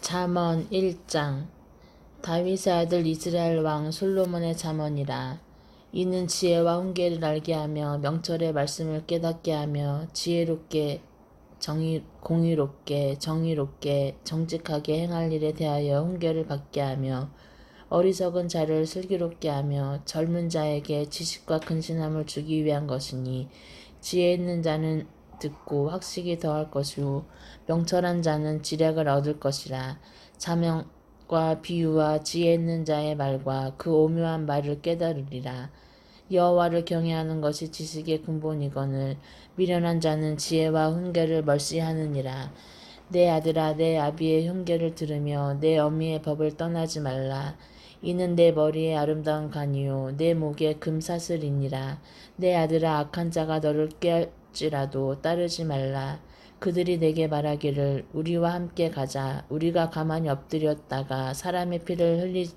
잠언 1장. 다윗의 아들 이스라엘 왕 솔로몬의 잠언이라. 이는 지혜와 훈계를 알게 하며 명철의 말씀을 깨닫게 하며 지혜롭게 공의롭게 정의롭게 정직하게 행할 일에 대하여 훈계를 받게 하며 어리석은 자를 슬기롭게 하며 젊은 자에게 지식과 근신함을 주기 위한 것이니, 지혜 있는 자는 듣고 학식이 더할 것이요 명철한 자는 지략을 얻을 것이라. 자명과 비유와 지혜 있는 자의 말과 그 오묘한 말을 깨달으리라. 여호와를 경외하는 것이 지식의 근본이거늘 미련한 자는 지혜와 훈계를 멀시하느니라. 내 아들아, 내 아비의 훈계를 들으며 내 어미의 법을 떠나지 말라. 이는 내 머리에 아름다운 간이요 내 목에 금사슬이니라. 내 아들아, 악한 자가 너를 꾀할지라도 따르지 말라. 그들이 내게 말하기를 우리와 함께 가자. 우리가 가만히 엎드렸다가 사람의 피를 흘리자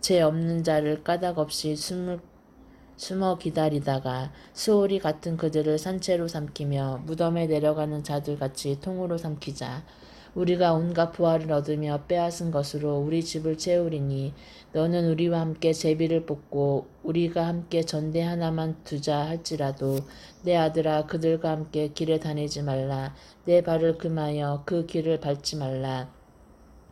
죄 없는 자를 까닭없이 숨어 기다리다가 스오리 같은 그들을 산채로 삼키며 무덤에 내려가는 자들 같이 통으로 삼키자. 우리가 온갖 부활을 얻으며 빼앗은 것으로 우리 집을 채우리니, 너는 우리와 함께 제비를 뽑고 우리가 함께 전대 하나만 두자 할지라도 내 아들아, 그들과 함께 길에 다니지 말라. 내 발을 금하여 그 길을 밟지 말라.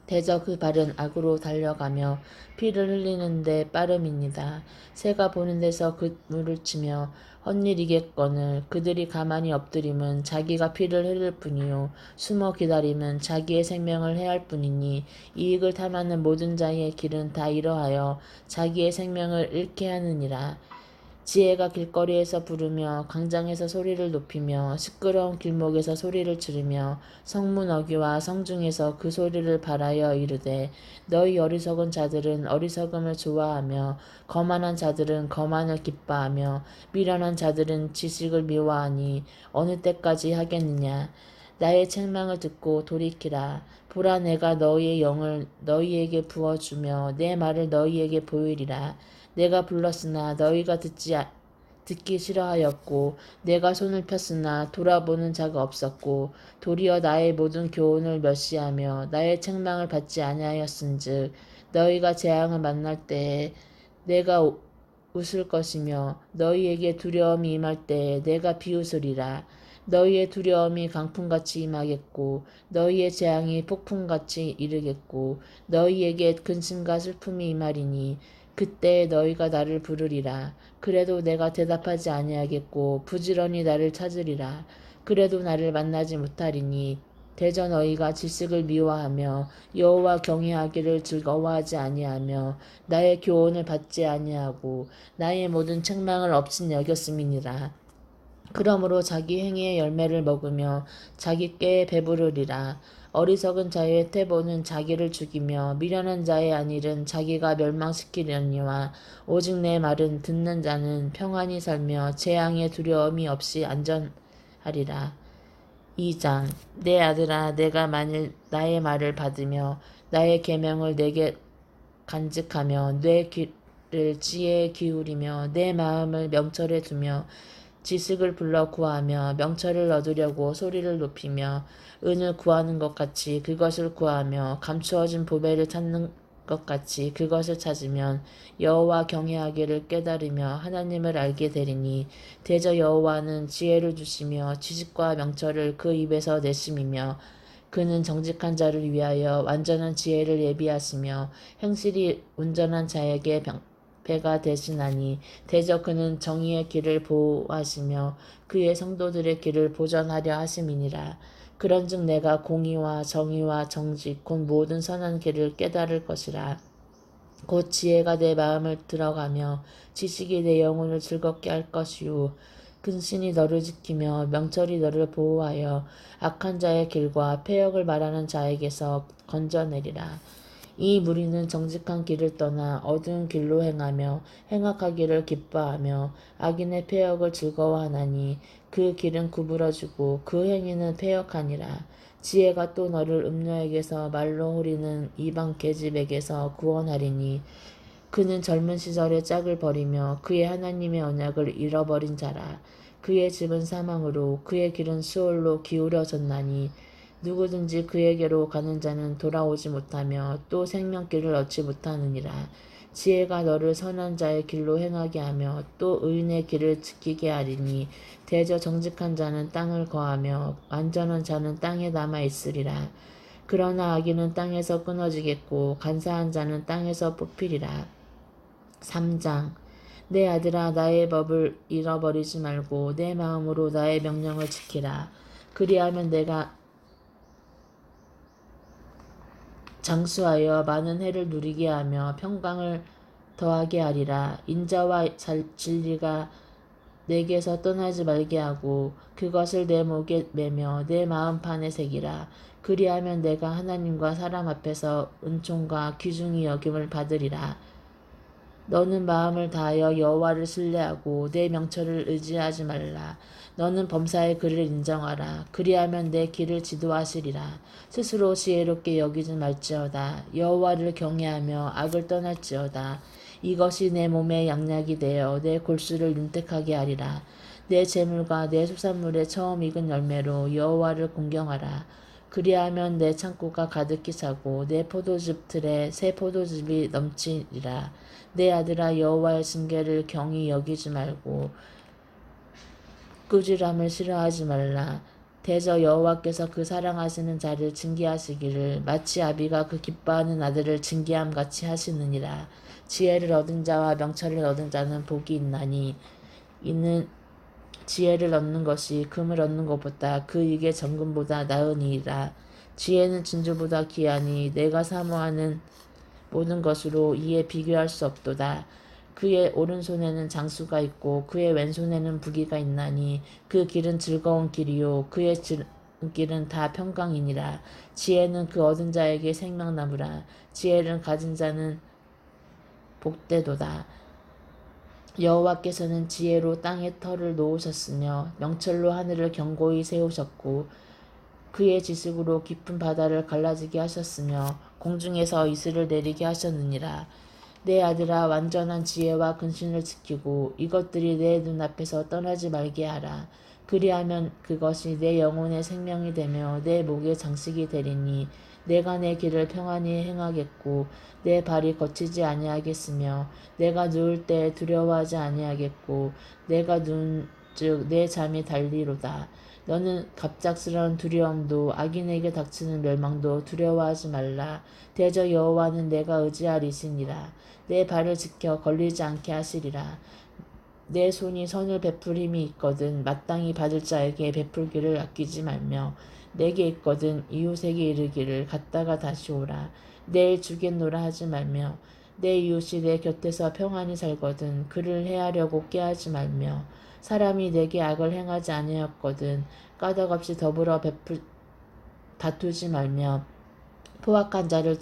대저 그 발은 악으로 달려가며 피를 흘리는데 빠름이니이다. 새가 보는 데서 그 물을 치며 헛일이겠거늘 그들이 가만히 엎드림은 자기가 피를 흘릴 뿐이요 숨어 기다림은 자기의 생명을 해할 뿐이니, 이익을 탐하는 모든 자의 길은 다 이러하여 자기의 생명을 잃게 하느니라. 지혜가 길거리에서 부르며 광장에서 소리를 높이며 시끄러운 길목에서 소리를 지르며 성문 어귀와 성중에서 그 소리를 발하여 이르되, 너희 어리석은 자들은 어리석음을 좋아하며 거만한 자들은 거만을 기뻐하며 미련한 자들은 지식을 미워하니 어느 때까지 하겠느냐. 나의 책망을 듣고 돌이키라. 보라, 내가 너희의 영을 너희에게 부어주며 내 말을 너희에게 보이리라. 내가 불렀으나 너희가 듣기 싫어하였고, 내가 손을 폈으나 돌아보는 자가 없었고, 도리어 나의 모든 교훈을 멸시하며 나의 책망을 받지 아니하였은즉, 너희가 재앙을 만날 때에 내가 웃을 것이며 너희에게 두려움이 임할 때에 내가 비웃으리라. 너희의 두려움이 강풍같이 임하겠고 너희의 재앙이 폭풍같이 이르겠고 너희에게 근심과 슬픔이 임하리니, 그때 너희가 나를 부르리라. 그래도 내가 대답하지 아니하겠고 부지런히 나를 찾으리라. 그래도 나를 만나지 못하리니, 대저 너희가 지식을 미워하며 여호와 경외하기를 즐거워하지 아니하며 나의 교훈을 받지 아니하고 나의 모든 책망을 없인 여겼음이니라. 그러므로 자기 행위의 열매를 먹으며 자기 꾀에 배부르리라. 어리석은 자의 태보는 자기를 죽이며 미련한 자의 안일은 자기가 멸망시키려니와, 오직 내 말은 듣는 자는 평안히 살며 재앙의 두려움이 없이 안전하리라. 2장. 내 아들아, 내가 만일 나의 말을 받으며 나의 계명을 내게 간직하며 내 귀를 지혜에 기울이며 내 마음을 명철에 두며 지식을 불러 구하며 명철을 얻으려고 소리를 높이며 은을 구하는 것 같이 그것을 구하며 감추어진 보배를 찾는 것 같이 그것을 찾으면 여호와 경외하기를 깨달으며 하나님을 알게 되리니, 대저 여호와는 지혜를 주시며 지식과 명철을 그 입에서 내심이며 그는 정직한 자를 위하여 완전한 지혜를 예비하시며 행실이 온전한 자에게 배가 되시나니, 대저 그는 정의의 길을 보호하시며 그의 성도들의 길을 보전하려 하심이니라. 그런즉 내가 공의와 정의와 정직 곧 모든 선한 길을 깨달을 것이라. 곧 지혜가 내 마음을 들어가며 지식이 내 영혼을 즐겁게 할 것이요 근신이 너를 지키며 명철이 너를 보호하여 악한 자의 길과 패역을 말하는 자에게서 건져내리라. 이 무리는 정직한 길을 떠나 어두운 길로 행하며 행악하기를 기뻐하며 악인의 패역을 즐거워하나니, 그 길은 구부러지고 그 행위는 패역하니라. 지혜가 또 너를 음녀에게서 말로 호리는 이방 계집에게서 구원하리니, 그는 젊은 시절의 짝을 버리며 그의 하나님의 언약을 잃어버린 자라. 그의 집은 사망으로 그의 길은 수올로 기울어졌나니, 누구든지 그에게로 가는 자는 돌아오지 못하며 또 생명길을 얻지 못하느니라. 지혜가 너를 선한 자의 길로 행하게 하며 또 의인의 길을 지키게 하리니 대저 정직한 자는 땅을 거하며 완전한 자는 땅에 남아 있으리라. 그러나 악인은 땅에서 끊어지겠고 간사한 자는 땅에서 뽑히리라. 3장. 내 아들아, 나의 법을 잃어버리지 말고 내 마음으로 나의 명령을 지키라. 그리하면 내가 장수하여 많은 해를 누리게 하며 평강을 더하게 하리라. 인자와 진리가 내게서 떠나지 말게 하고 그것을 내 목에 매며 내 마음판에 새기라. 그리하면 내가 하나님과 사람 앞에서 은총과 귀중히 여김을 받으리라. 너는 마음을 다하여 여호와를 신뢰하고 내 명철을 의지하지 말라. 너는 범사의 그를 인정하라. 그리하면 내 길을 지도하시리라. 스스로 지혜롭게 여기지 말지어다. 여호와를 경외하며 악을 떠날지어다. 이것이 내 몸의 양약이 되어 내 골수를 윤택하게 하리라. 내 재물과 내 수산물의 처음 익은 열매로 여호와를 공경하라. 그리하면 내 창고가 가득히 차고 내 포도즙 틀에 새 포도즙이 넘치리라. 내 아들아, 여호와의 징계를 경히 여기지 말고 꾸지람을 싫어하지 말라. 대저 여호와께서 그 사랑하시는 자를 징계하시기를 마치 아비가 그 기뻐하는 아들을 징계함 같이 하시느니라. 지혜를 얻은 자와 명철을 얻은 자는 복이 있나니 이는 지혜를 얻는 것이 금을 얻는 것보다 그 이게 정금보다 나으니이다. 지혜는 진주보다 귀하니 내가 사모하는 모든 것으로 이에 비교할 수 없도다. 그의 오른손에는 장수가 있고 그의 왼손에는 부귀가 있나니 그 길은 즐거운 길이요 그의 길은 다 평강이니라. 지혜는 그 얻은 자에게 생명나무라. 지혜를 가진 자는 복되도다. 여호와께서는 지혜로 땅의 털을 놓으셨으며 명철로 하늘을 견고히 세우셨고 그의 지식으로 깊은 바다를 갈라지게 하셨으며 공중에서 이슬을 내리게 하셨느니라. 내 아들아, 완전한 지혜와 근신을 지키고 이것들이 내 눈앞에서 떠나지 말게 하라. 그리하면 그것이 내 영혼의 생명이 되며 내 목의 장식이 되리니 내가 내 길을 평안히 행하겠고 내 발이 거치지 아니하겠으며 내가 누울 때 두려워하지 아니하겠고 내가 누운즉 내 잠이 달리로다. 너는 갑작스러운 두려움도 악인에게 닥치는 멸망도 두려워하지 말라. 대저 여호와는 내가 의지하리시니라. 내 발을 지켜 걸리지 않게 하시리라. 내 손이 선을 베풀 힘이 있거든 마땅히 받을 자에게 베풀기를 아끼지 말며 내게 있거든 이웃에게 이르기를 갔다가 다시 오라. 내일 주겠노라 하지 말며 내 이웃이 내 곁에서 평안히 살거든 그를 해하려고 꾀하지 말며 사람이 내게 악을 행하지 아니하였거든 까닭없이 더불어 다투지 말며 포악한 자를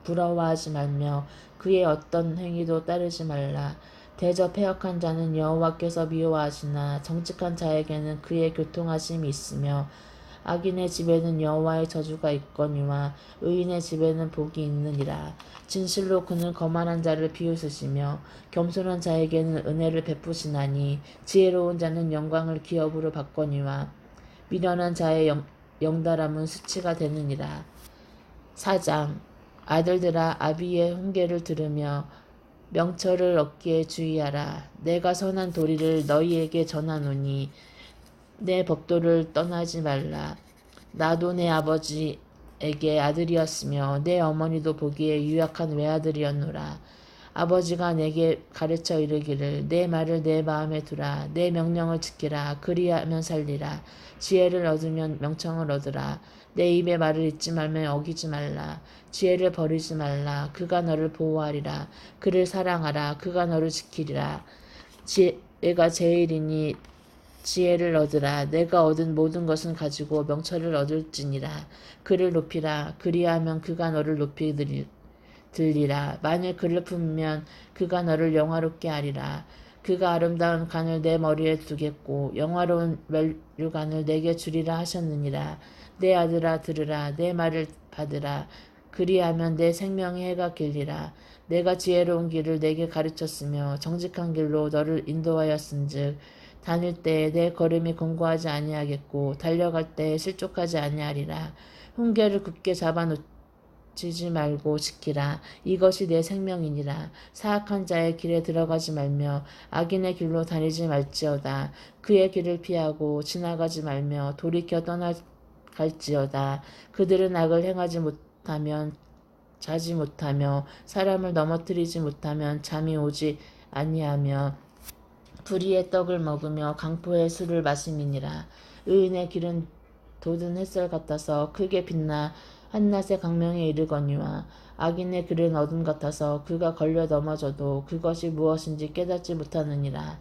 부러워하지 말며 그의 어떤 행위도 따르지 말라. 대저 패역한 자는 여호와께서 미워하시나 정직한 자에게는 그의 교통하심이 있으며 악인의 집에는 여호와의 저주가 있거니와 의인의 집에는 복이 있느니라. 진실로 그는 거만한 자를 비웃으시며 겸손한 자에게는 은혜를 베푸시나니 지혜로운 자는 영광을 기업으로 받거니와 미련한 자의 영달함은 수치가 되느니라. 4장. 아들들아, 아비의 훈계를 들으며 명철을 얻기에 주의하라. 내가 선한 도리를 너희에게 전하노니 내 법도를 떠나지 말라. 나도 내 아버지에게 아들이었으며 내 어머니도 보기에 유약한 외아들이었노라. 아버지가 내게 가르쳐 이르기를 내 말을 내 마음에 두라. 내 명령을 지키라. 그리하면 살리라. 지혜를 얻으면 명청을 얻으라. 내 입의 말을 잊지 말며 어기지 말라. 지혜를 버리지 말라. 그가 너를 보호하리라. 그를 사랑하라. 그가 너를 지키리라. 지혜가 제일이니 지혜를 얻으라. 내가 얻은 모든 것은 가지고 명철을 얻을지니라. 그를 높이라. 그리하면 그가 너를 높이 들리라. 만일 그를 품으면 그가 너를 영화롭게 하리라. 그가 아름다운 간을 내 머리에 두겠고 영화로운 멸류관을 내게 주리라 하셨느니라. 내 아들아, 들으라. 내 말을 받으라. 그리하면 내 생명의 해가 길리라. 내가 지혜로운 길을 내게 가르쳤으며 정직한 길로 너를 인도하였은즉 다닐 때 내 걸음이 공고하지 아니하겠고 달려갈 때 실족하지 아니하리라. 훈계를 굳게 잡아놓치지 말고 지키라. 이것이 내 생명이니라. 사악한 자의 길에 들어가지 말며 악인의 길로 다니지 말지어다. 그의 길을 피하고 지나가지 말며 돌이켜 떠나갈지어다. 그들은 악을 행하지 못하면 자지 못하며 사람을 넘어뜨리지 못하면 잠이 오지 아니하며 불의의 떡을 먹으며 강포의 술을 마심이니라. 의인의 길은 돋은 햇살 같아서 크게 빛나 한낮의 강명에 이르거니와 악인의 길은 어둠 같아서 그가 걸려 넘어져도 그것이 무엇인지 깨닫지 못하느니라.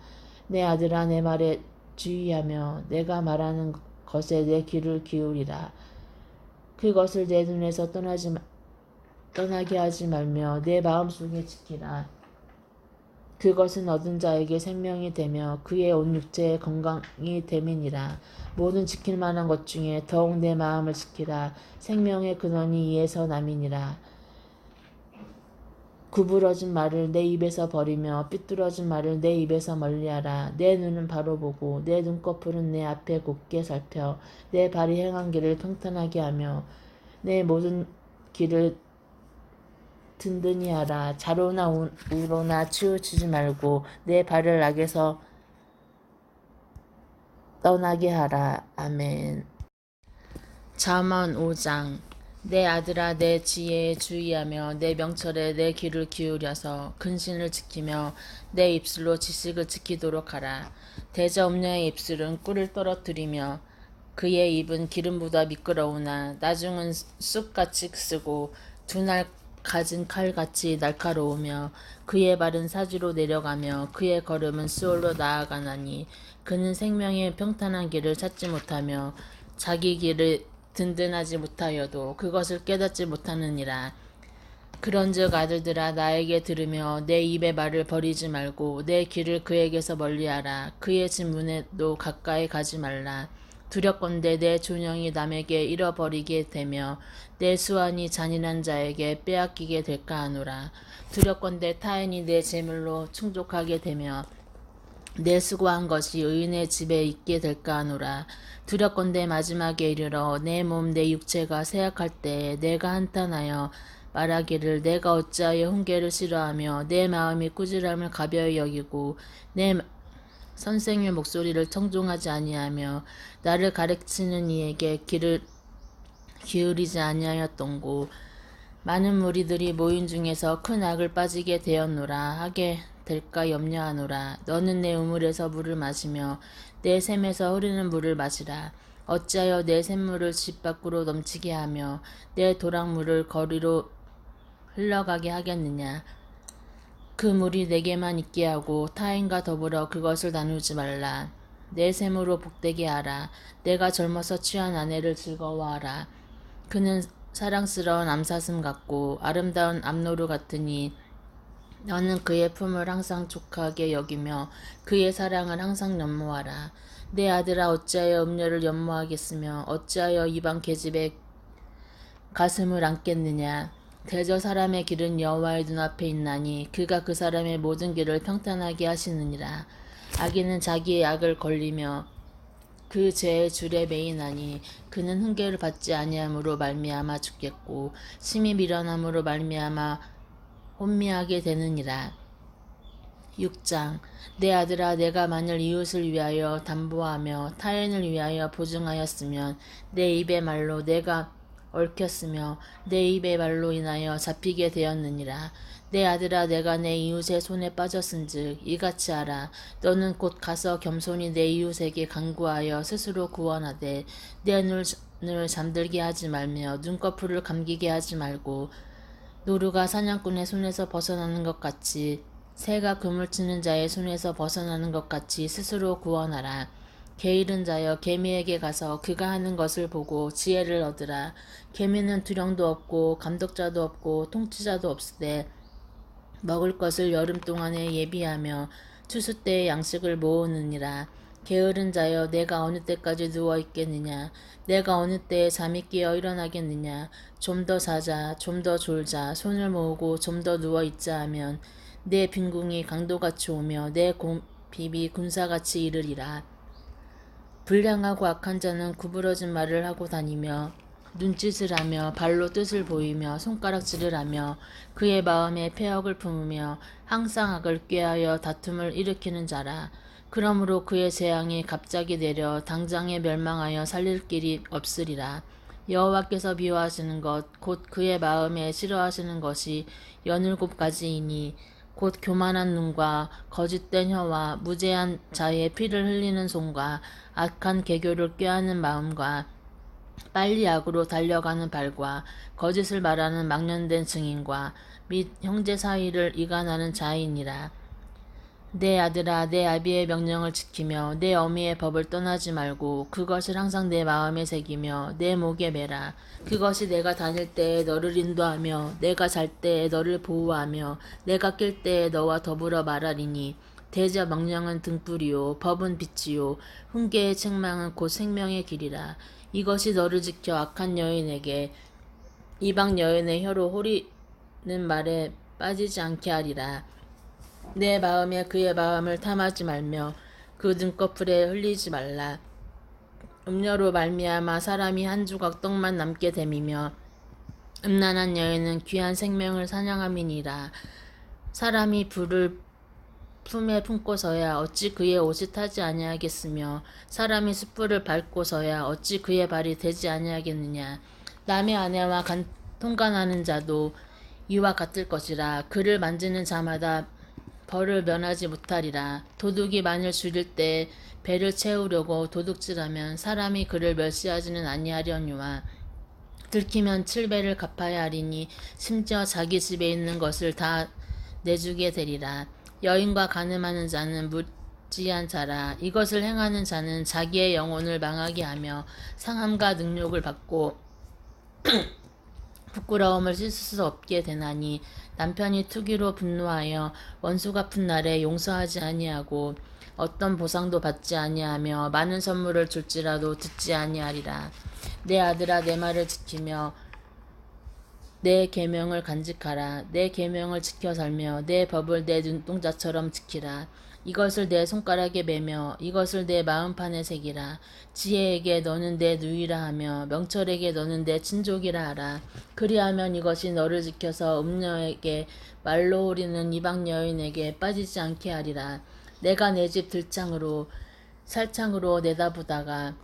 내 아들아, 내 말에 주의하며 내가 말하는 것에 내 귀를 기울이라. 그것을 내 눈에서 떠나게 하지 말며 내 마음속에 지키라. 그것은 얻은 자에게 생명이 되며 그의 온 육체의 건강이 됨이니라. 모든 지킬 만한 것 중에 더욱 내 마음을 지키라. 생명의 근원이 이에서 남이니라. 구부러진 말을 내 입에서 버리며 삐뚤어진 말을 내 입에서 멀리하라. 내 눈은 바로 보고 내 눈꺼풀은 내 앞에 곱게 살펴 내 발이 행한 길을 평탄하게 하며 내 모든 길을 든든히 하라. 좌로나 우로나 치우치지 말고 내 발을 악에서 떠나게 하라. 아멘. 잠언 5장. 내 아들아, 내 지혜에 주의하며 내 명철에 내 귀를 기울여서 근신을 지키며 내 입술로 지식을 지키도록 하라. 대저업녀의 입술은 꿀을 떨어뜨리며 그의 입은 기름보다 미끄러우나 나중은 쑥같이 쓰고 두 날 가진 칼같이 날카로우며 그의 발은 사지로 내려가며 그의 걸음은 수월로 나아가나니 그는 생명의 평탄한 길을 찾지 못하며 자기 길을 든든하지 못하여도 그것을 깨닫지 못하느니라. 그런즉 아들들아, 나에게 들으며 내 입의 말을 버리지 말고 내 귀를 그에게서 멀리하라. 그의 진문에도 가까이 가지 말라. 두렵건대 내 존영이 남에게 잃어버리게 되며 내 수완이 잔인한 자에게 빼앗기게 될까 하노라. 두렵건대 타인이 내 재물로 충족하게 되며 내 수고한 것이 의인의 집에 있게 될까 하노라. 두렵건대 마지막에 이르러 내 몸 내 육체가 쇠약할 때에 내가 한탄하여 말하기를 내가 어찌하여 훈계를 싫어하며 내 마음이 꾸지람을 가벼이 여기고 내 선생의 목소리를 청종하지 아니하며 나를 가르치는 이에게 귀를 기울이지 아니하였던고. 많은 무리들이 모인 중에서 큰 악을 빠지게 되었노라 하게 될까 염려하노라. 너는 내 우물에서 물을 마시며 내 샘에서 흐르는 물을 마시라. 어찌하여 내 샘물을 집 밖으로 넘치게 하며 내 도랑물을 거리로 흘러가게 하겠느냐. 그 물이 내게만 있게 하고 타인과 더불어 그것을 나누지 말라. 내 샘으로 복되게 하라. 내가 젊어서 취한 아내를 즐거워하라. 그는 사랑스러운 암사슴 같고 아름다운 암노루 같으니 너는 그의 품을 항상 족하게 여기며 그의 사랑을 항상 연모하라. 내 아들아, 어찌하여 음녀를 연모하겠으며 어찌하여 이방 계집의 가슴을 안겠느냐. 대저 사람의 길은 여호와의 눈앞에 있나니 그가 그 사람의 모든 길을 평탄하게 하시느니라. 악인은 자기의 악을 걸리며 그 죄의 줄에 매이나니 그는 훈계를 받지 아니함으로 말미암아 죽겠고 심히 미련함으로 말미암아 혼미하게 되느니라. 6장. 내 아들아, 내가 만일 이웃을 위하여 담보하며 타인을 위하여 보증하였으면 내 입의 말로 내가 얽혔으며 내 입의 말로 인하여 잡히게 되었느니라. 내 아들아, 내가 내 이웃의 손에 빠졌은즉 이같이 하라. 너는 곧 가서 겸손히 내 이웃에게 간구하여 스스로 구원하되 내 눈을 잠들게 하지 말며 눈꺼풀을 감기게 하지 말고 노루가 사냥꾼의 손에서 벗어나는 것 같이 새가 그물 치는 자의 손에서 벗어나는 것 같이 스스로 구원하라. 게으른 자여, 개미에게 가서 그가 하는 것을 보고 지혜를 얻으라. 개미는 두령도 없고 감독자도 없고 통치자도 없으되 먹을 것을 여름 동안에 예비하며 추수 때에 양식을 모으느니라. 게으른 자여, 내가 어느 때까지 누워 있겠느냐. 내가 어느 때에 잠이 깨어 일어나겠느냐. 좀 더 자자, 좀 더 졸자, 손을 모으고 좀 더 누워 있자 하면 내 빈궁이 강도같이 오며 내 비비 군사같이 이르리라. 불량하고 악한 자는 구부러진 말을 하고 다니며 눈짓을 하며 발로 뜻을 보이며 손가락질을 하며 그의 마음에 패역을 품으며 항상 악을 꾀하여 다툼을 일으키는 자라. 그러므로 그의 재앙이 갑자기 내려 당장에 멸망하여 살릴 길이 없으리라. 여호와께서 미워하시는 것 곧 그의 마음에 싫어하시는 것이 17가지이니 곧 교만한 눈과 거짓된 혀와 무죄한 자의 피를 흘리는 손과 악한 계교를 꾀하는 마음과 빨리 악으로 달려가는 발과 거짓을 말하는 망령된 증인과 및 형제 사이를 이간하는 자이니라. 내 아들아, 내 아비의 명령을 지키며 내 어미의 법을 떠나지 말고 그것을 항상 내 마음에 새기며 내 목에 매라. 그것이 내가 다닐 때에 너를 인도하며 내가 잘 때에 너를 보호하며 내가 낄 때에 너와 더불어 말하리니. 대저 명령은 등불이요 법은 빛이요 훈계의 책망은 곧 생명의 길이라. 이것이 너를 지켜 악한 여인에게 이방 여인의 혀로 호리는 말에 빠지지 않게 하리라. 내 마음에 그의 마음을 탐하지 말며 그 눈꺼풀에 흘리지 말라. 음녀로 말미암아 사람이 한 조각 떡만 남게 됨이며 음란한 여인은 귀한 생명을 사냥함이니라. 사람이 불을 품에 품고서야 어찌 그의 옷이 타지 아니하겠으며 사람이 숯불을 밟고서야 어찌 그의 발이 되지 아니하겠느냐. 남의 아내와 통간하는 자도 이와 같을 것이라. 그를 만지는 자마다 벌을 면하지 못하리라. 도둑이 만일 줄일 때 배를 채우려고 도둑질하면 사람이 그를 멸시하지는 아니하려니와 들키면 7배를 갚아야 하리니 심지어 자기 집에 있는 것을 다 내주게 되리라. 여인과 간음하는 자는 무지한 자라. 이것을 행하는 자는 자기의 영혼을 망하게 하며 상함과 능욕을 받고 부끄러움을 씻을 수 없게 되나니. 남편이 투기로 분노하여 원수 갚은 날에 용서하지 아니하고 어떤 보상도 받지 아니하며 많은 선물을 줄지라도 듣지 아니하리라. 내 아들아, 내 말을 지키며 내 계명을 간직하라. 내 계명을 지켜 살며 내 법을 내 눈동자처럼 지키라. 이것을 내 손가락에 매며 이것을 내 마음판에 새기라. 지혜에게 너는 내 누이라 하며 명철에게 너는 내 친족이라 하라. 그리하면 이것이 너를 지켜서 음녀에게 말로 호리는 이방 여인에게 빠지지 않게 하리라. 내가 내 집 들창으로 살창으로 내다보다가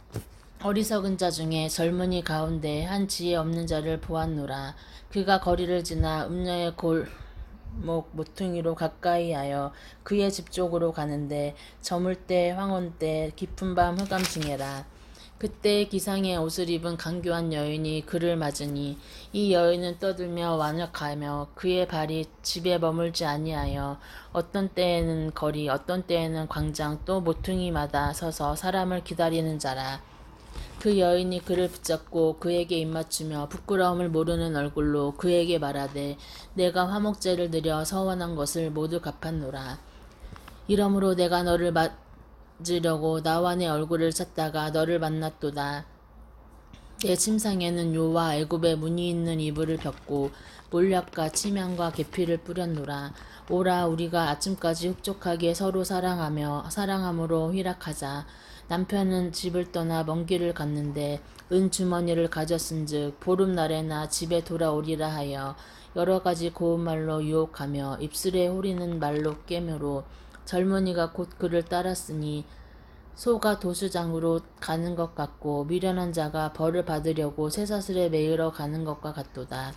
어리석은 자 중에 젊은이 가운데 한 지혜 없는 자를 보았노라. 그가 거리를 지나 음녀의 골목 모퉁이로 가까이하여 그의 집 쪽으로 가는데 저물 때 황혼 때 깊은 밤 흑암 중에라. 그때 기상의 옷을 입은 강교한 여인이 그를 맞으니 이 여인은 떠들며 완역하며 그의 발이 집에 머물지 아니하여 어떤 때에는 거리 어떤 때에는 광장 또 모퉁이마다 서서 사람을 기다리는 자라. 그 여인이 그를 붙잡고 그에게 입맞추며 부끄러움을 모르는 얼굴로 그에게 말하되 내가 화목제를 드려 서원한 것을 모두 갚았노라. 이러므로 내가 너를 맞으려고 나와 내 얼굴을 찾다가 너를 만났도다. 내 침상에는 요와 애굽의 무늬 있는 이불을 폈고 몰약과 침향과 계피를 뿌렸노라. 오라, 우리가 아침까지 흡족하게 서로 사랑함으로 희락하자. 남편은 집을 떠나 먼 길을 갔는데 은 주머니를 가졌은즉 보름날에나 집에 돌아오리라 하여 여러 가지 고운 말로 유혹하며 입술에 호리는 말로 꿰므로 젊은이가 곧 그를 따랐으니 소가 도수장으로 가는 것 같고 미련한 자가 벌을 받으려고 쇠사슬에 매으러 가는 것과 같도다.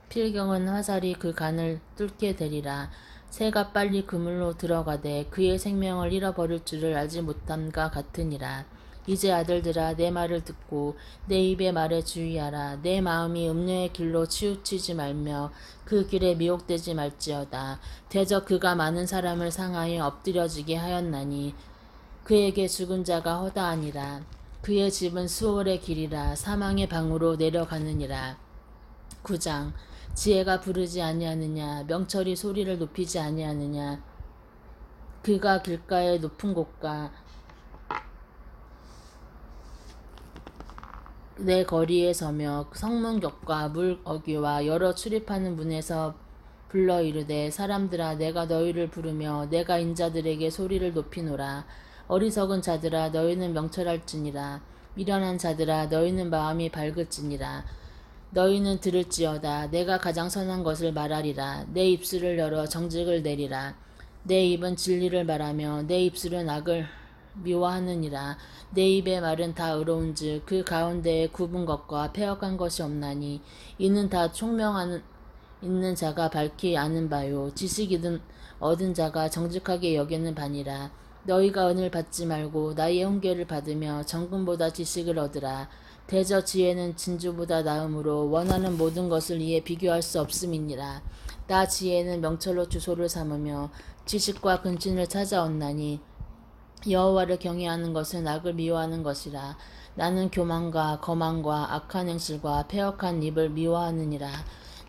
필경은 화살이 그 간을 뚫게 되리라. 새가 빨리 그물로 들어가되 그의 생명을 잃어버릴 줄을 알지 못함과 같으니라. 이제 아들들아, 내 말을 듣고 내 입의 말에 주의하라. 내 마음이 음녀의 길로 치우치지 말며 그 길에 미혹되지 말지어다. 대저 그가 많은 사람을 상하여 엎드려지게 하였나니 그에게 죽은 자가 허다하니라. 그의 집은 수월의 길이라 사망의 방으로 내려가느니라. 9장. 지혜가 부르지 아니하느냐, 명철이 소리를 높이지 아니하느냐. 그가 길가의 높은 곳과 내 거리에 서며 성문 곁과 물 어귀와 여러 출입하는 문에서 불러 이르되 사람들아 내가 너희를 부르며 내가 인자들에게 소리를 높이노라. 어리석은 자들아 너희는 명철할지니라. 미련한 자들아 너희는 마음이 밝을지니라. 너희는 들을지어다. 내가 가장 선한 것을 말하리라. 내 입술을 열어 정직을 내리라. 내 입은 진리를 말하며 내 입술은 악을 미워하느니라. 내 입의 말은 다 의로운즉 그 가운데에 굽은 것과 패역한 것이 없나니 이는 다 총명한 있는 자가 밝히 아는 바요. 지식이든 얻은 자가 정직하게 여기는 바니라. 너희가 은을 받지 말고 나의 훈계를 받으며 정금보다 지식을 얻으라. 대저 지혜는 진주보다 나음으로 원하는 모든 것을 이에 비교할 수 없음이니라. 나 지혜는 명철로 주소를 삼으며 지식과 근친을 찾아온나니 여호와를 경외하는 것은 악을 미워하는 것이라. 나는 교만과 거만과 악한 행실과 패역한 입을 미워하느니라.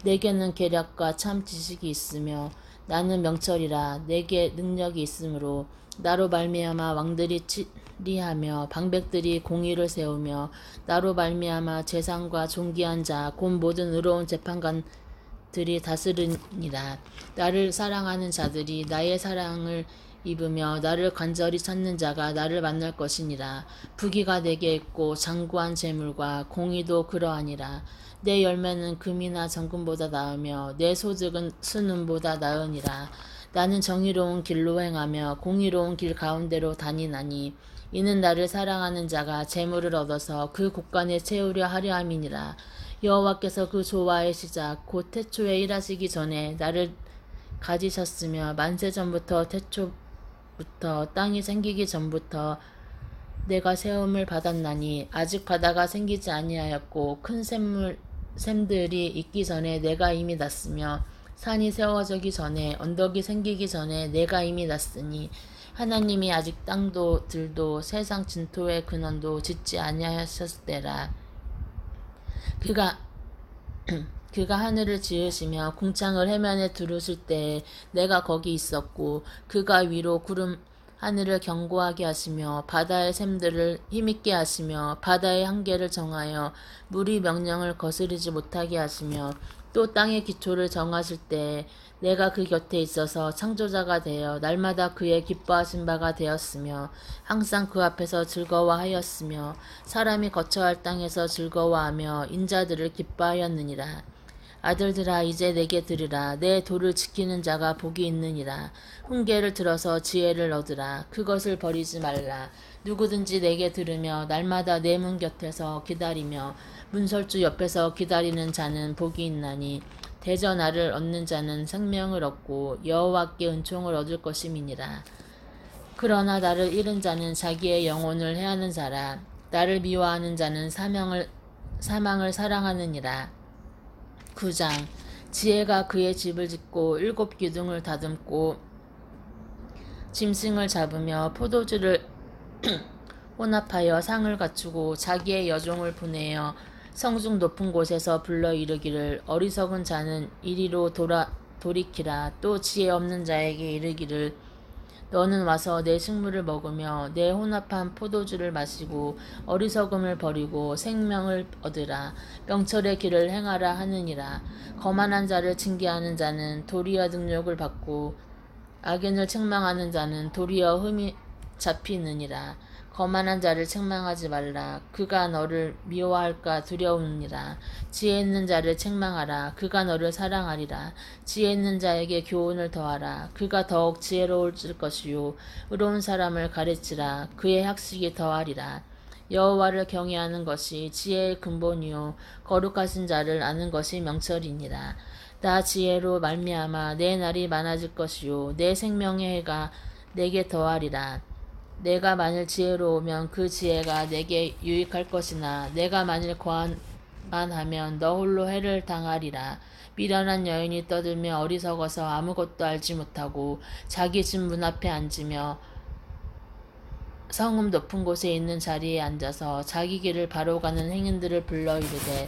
내게는 계략과 참 지식이 있으며 나는 명철이라. 내게 능력이 있으므로 나로 말미암아 왕들이 치리하며 방백들이 공의를 세우며 나로 말미암아 재상과 존귀한 자 곧 모든 의로운 재판관들이 다스리니라. 나를 사랑하는 자들이 나의 사랑을 입으며 나를 간절히 찾는 자가 나를 만날 것이니라. 부귀가 내게 있고 장구한 재물과 공의도 그러하니라. 내 열매는 금이나 정금보다 나으며 내 소득은 순은보다 나으니라. 나는 정의로운 길로 행하며 공의로운 길 가운데로 다니나니 이는 나를 사랑하는 자가 재물을 얻어서 그 곳간에 채우려 하려 함이니라. 여호와께서 그 조화의 시작 곧 태초에 일하시기 전에 나를 가지셨으며 만세 전부터 태초부터 땅이 생기기 전부터 내가 세움을 받았나니 아직 바다가 생기지 아니하였고 큰 샘들이 있기 전에 내가 이미 났으며 산이 세워지기 전에 언덕이 생기기 전에 내가 이미 났으니 하나님이 아직 땅도 들도 세상 진토의 근원도 짓지 아니하셨을 때라. 그가 하늘을 지으시며 궁창을 해면에 두르실 때에 내가 거기 있었고 그가 위로 구름 하늘을 견고하게 하시며 바다의 샘들을 힘있게 하시며 바다의 한계를 정하여 물이 명령을 거스르지 못하게 하시며 또 땅의 기초를 정하실 때에 내가 그 곁에 있어서 창조자가 되어 날마다 그의 기뻐하신 바가 되었으며 항상 그 앞에서 즐거워하였으며 사람이 거처할 땅에서 즐거워하며 인자들을 기뻐하였느니라. 아들들아 이제 내게 들으라. 내 도를 지키는 자가 복이 있느니라. 훈계를 들어서 지혜를 얻으라. 그것을 버리지 말라. 누구든지 내게 들으며 날마다 내 문 곁에서 기다리며 문설주 옆에서 기다리는 자는 복이 있나니 대저 나를 얻는 자는 생명을 얻고 여호와께 은총을 얻을 것임이니라. 그러나 나를 잃은 자는 자기의 영혼을 해하는 자라. 나를 미워하는 자는 사망을 사랑하느니라. 9장 지혜가 그의 집을 짓고 7 기둥을 다듬고 짐승을 잡으며 포도주를 혼합하여 상을 갖추고 자기의 여종을 보내어 성중 높은 곳에서 불러 이르기를 어리석은 자는 이리로 돌이키라. 또 지혜 없는 자에게 이르기를 너는 와서 내 식물을 먹으며 내 혼합한 포도주를 마시고 어리석음을 버리고 생명을 얻으라. 명철의 길을 행하라 하느니라. 거만한 자를 징계하는 자는 도리어 능력을 받고 악인을 책망하는 자는 도리어 흠이 잡히느니라. 거만한 자를 책망하지 말라. 그가 너를 미워할까 두려우니라. 지혜 있는 자를 책망하라. 그가 너를 사랑하리라. 지혜 있는 자에게 교훈을 더하라. 그가 더욱 지혜로워질 것이요 의로운 사람을 가르치라. 그의 학식이 더하리라. 여호와를 경외하는 것이 지혜의 근본이요 거룩하신 자를 아는 것이 명철이니라. 나 지혜로 말미암아 내 날이 많아질 것이요 내 생명의 해가 내게 더하리라. 내가 만일 지혜로우면 그 지혜가 내게 유익할 것이나 내가 만일 거만하면 너 홀로 해를 당하리라. 미련한 여인이 떠들며 어리석어서 아무것도 알지 못하고 자기 집 문 앞에 앉으며 성읍 높은 곳에 있는 자리에 앉아서 자기 길을 바로 가는 행인들을 불러 이르되